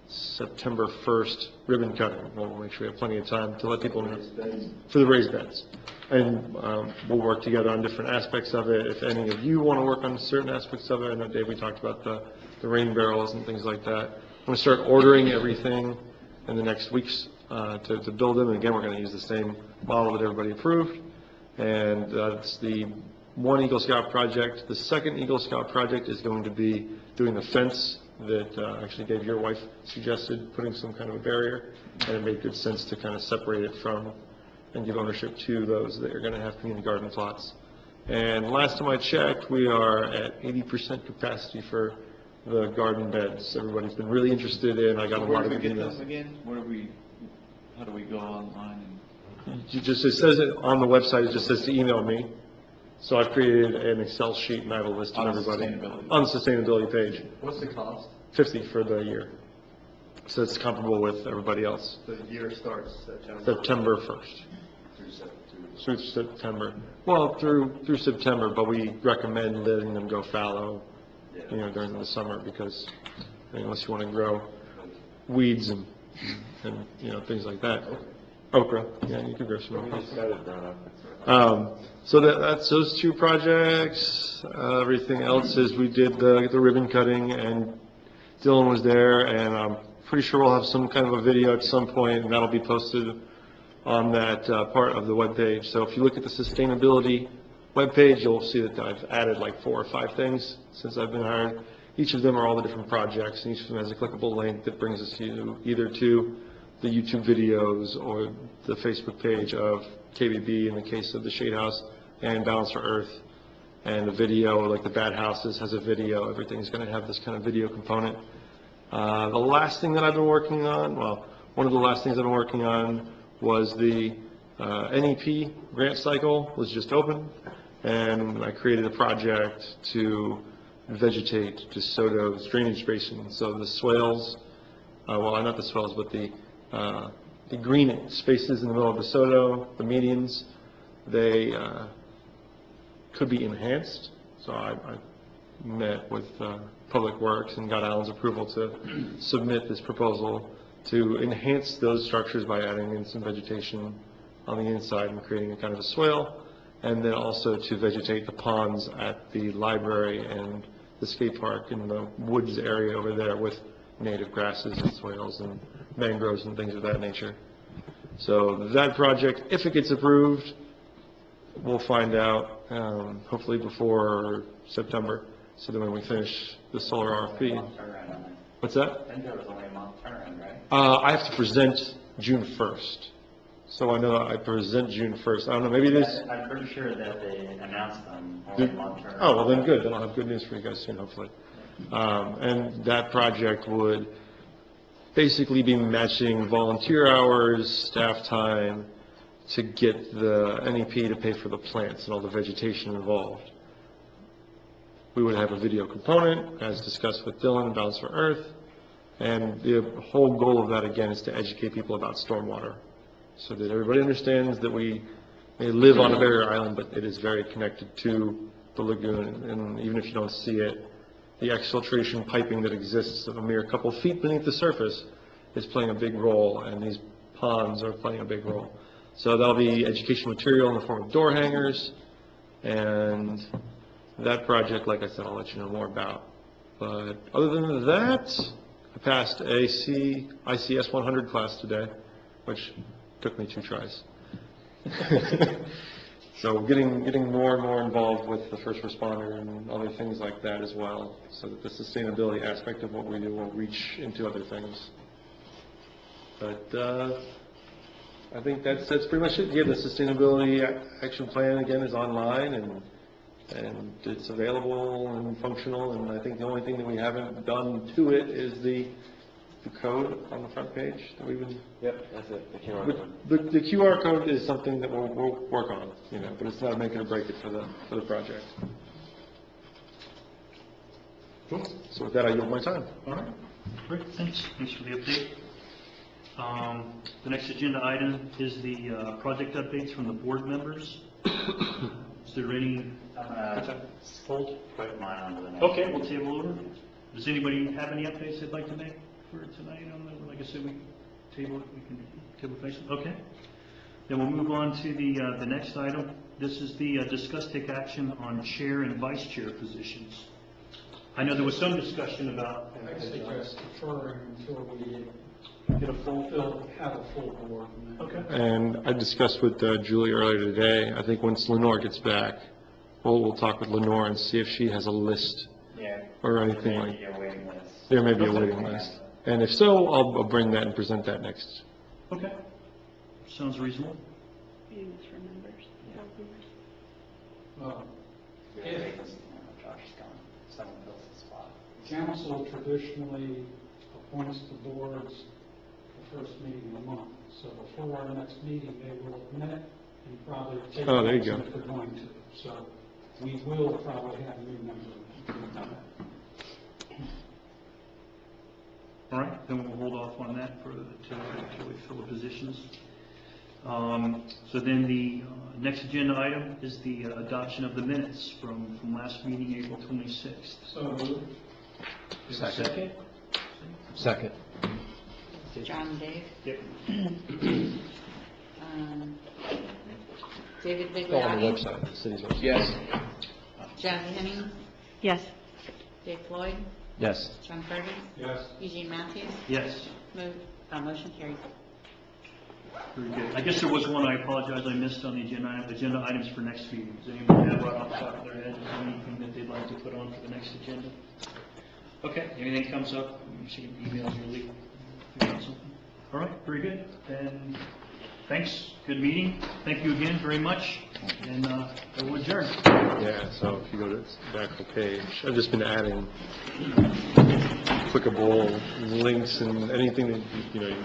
September 1st ribbon cutting. We'll make sure we have plenty of time to let people know for the raised beds. And we'll work together on different aspects of it. If any of you want to work on certain aspects of it, I know, Dave, we talked about the rain barrels and things like that. I'm going to start ordering everything in the next weeks to build them. And again, we're going to use the same model that everybody approved. And that's the one Eagle Scout project. The second Eagle Scout project is going to be doing the fence that actually Dave, your wife, suggested, putting some kind of a barrier, and it made good sense to kind of separate it from and give ownership to those that are going to have community garden plots. And last time I checked, we are at 80% capacity for the garden beds. Everybody's been really interested in. I got a lot of emails. How do we go online? It says it on the website. It just says to email me. So I've created an Excel sheet and I have a list of everybody on the sustainability page. What's the cost? $50 for the year. So it's comparable with everybody else. The year starts September 1st. Through September. Well, through September, but we recommend letting them go fallow, during the summer, because unless you want to grow weeds and things like that. Okra, yeah, you could grow some We okra. just got it done up. So that's those two projects. Everything else is we did the ribbon cutting, and Dylan was there, and I'm pretty sure we'll have some kind of a video at some point, and that'll be posted on that part of the webpage. So if you look at the sustainability webpage, you'll see that I've added like 4 or 5 things since I've been hired. Each of them are all the different projects, and each of them has a clickable link that brings us to either to the YouTube videos or the Facebook page of KBB in the case of the Shade House and Balance for Earth. And the video, like the Bad Houses, has a video. Everything's going to have this kind of video component. The last thing that I've been working on, well, one of the last things I've been working on was the NEP grant cycle was just open, and I created a project to vegetate DeSoto's drainage basin. So the swales, well, not the swales, but the green spaces in the middle of DeSoto, the medians, they could be enhanced. So I met with Public Works and got Alan's approval to submit this proposal to enhance those structures by adding in some vegetation on the inside and creating a kind of a swale, and then also to vegetate the ponds at the library and the skate park in the woods area over there with native grasses and swales and mangroves and things of that nature. So that project, if it gets approved, we'll find out hopefully before September, so that when we finish the solar RFP. What's that? I think there was only a month turnaround, right? I have to present June 1st. So I know I present June 1st. I don't know, maybe it is. I'm pretty sure that they announced them only a month turnaround. Oh, well then good. Then I'll have good news for you guys soon, hopefully. And that project would basically be matching volunteer hours, staff time, to get the NEP to pay for the plants and all the vegetation involved. We would have a video component, as discussed with Dylan and Balance for Earth, and the whole goal of that, again, is to educate people about stormwater, so that everybody understands that we may live on a barrier island, but it is very connected to the lagoon, and even if you don't see it, the exfiltration piping that exists of a mere couple feet beneath the surface is playing a big role, and these ponds are playing a big role. So that'll be educational material in the form of door hangers, and that project, like I said, I'll let you know more about. But other than that, I passed ICS 100 class today, which took me 2 tries. So getting more and more involved with the first responder and other things like that as well, so that the sustainability aspect of what we do will reach into other things. But I think that's pretty much it. Yeah, the sustainability action plan again is online, and it's available and functional, and I think the only thing that we haven't done to it is the code on the front page that we would. Yep, that's it, the QR code. The QR code is something that we'll work on, you know, but it's not make it or break it for the project. Cool. So with that, I yield my time. All right, great, thanks. Thanks for the update. The next agenda item is the project updates from the board members. Is there any? Put mine on the next. Okay, we'll table over. Does anybody have any updates they'd like to make for tonight? Like I said, we table it, we can table face it. Okay. Then we'll move on to the next item. This is the discuss take action on chair and vice chair positions. I know there was some discussion about. I suggest deferring until we get a have a full board. Okay. And I discussed with Julie earlier today. I think once Lenore gets back, we'll talk with Lenore and see if she has a list Yeah. or anything like. Maybe a waiting list. There may be a waiting list. And if so, I'll bring that and present that next. Okay. Sounds reasonable. Meetings for members. If Josh is gone. Someone fills the spot. council traditionally appoints the boards the first meeting of the month, so before our next meeting, they will have met and probably take Oh, there you action go. if they're going to. So we will probably have a new member. All right, then we'll hold off on that until we fill the positions. So then the next agenda item is the adoption of the minutes from last meeting, April 26th. So moved. Is there a second? Second. John, Dave? Yep. David It's all on the Bigliotti, website, the city's website. Yes. Jazzy Henning, Yes. Dave Floyd, Yes. John Burgess, Yes. Eugene Matthews, Yes. motion carries. Very good. I guess there was one, I apologize, I missed on the agenda items for next meeting. Does anyone have right off the top of their head anything that they'd like to put on for the next agenda? Okay, anything comes up, you see emails or leave, something? All right, very good. Then, thanks, good meeting. Thank you again very much, and we'll adjourn. Yeah, so if you go to the actual page, I've just been adding clickable links and anything that, you know,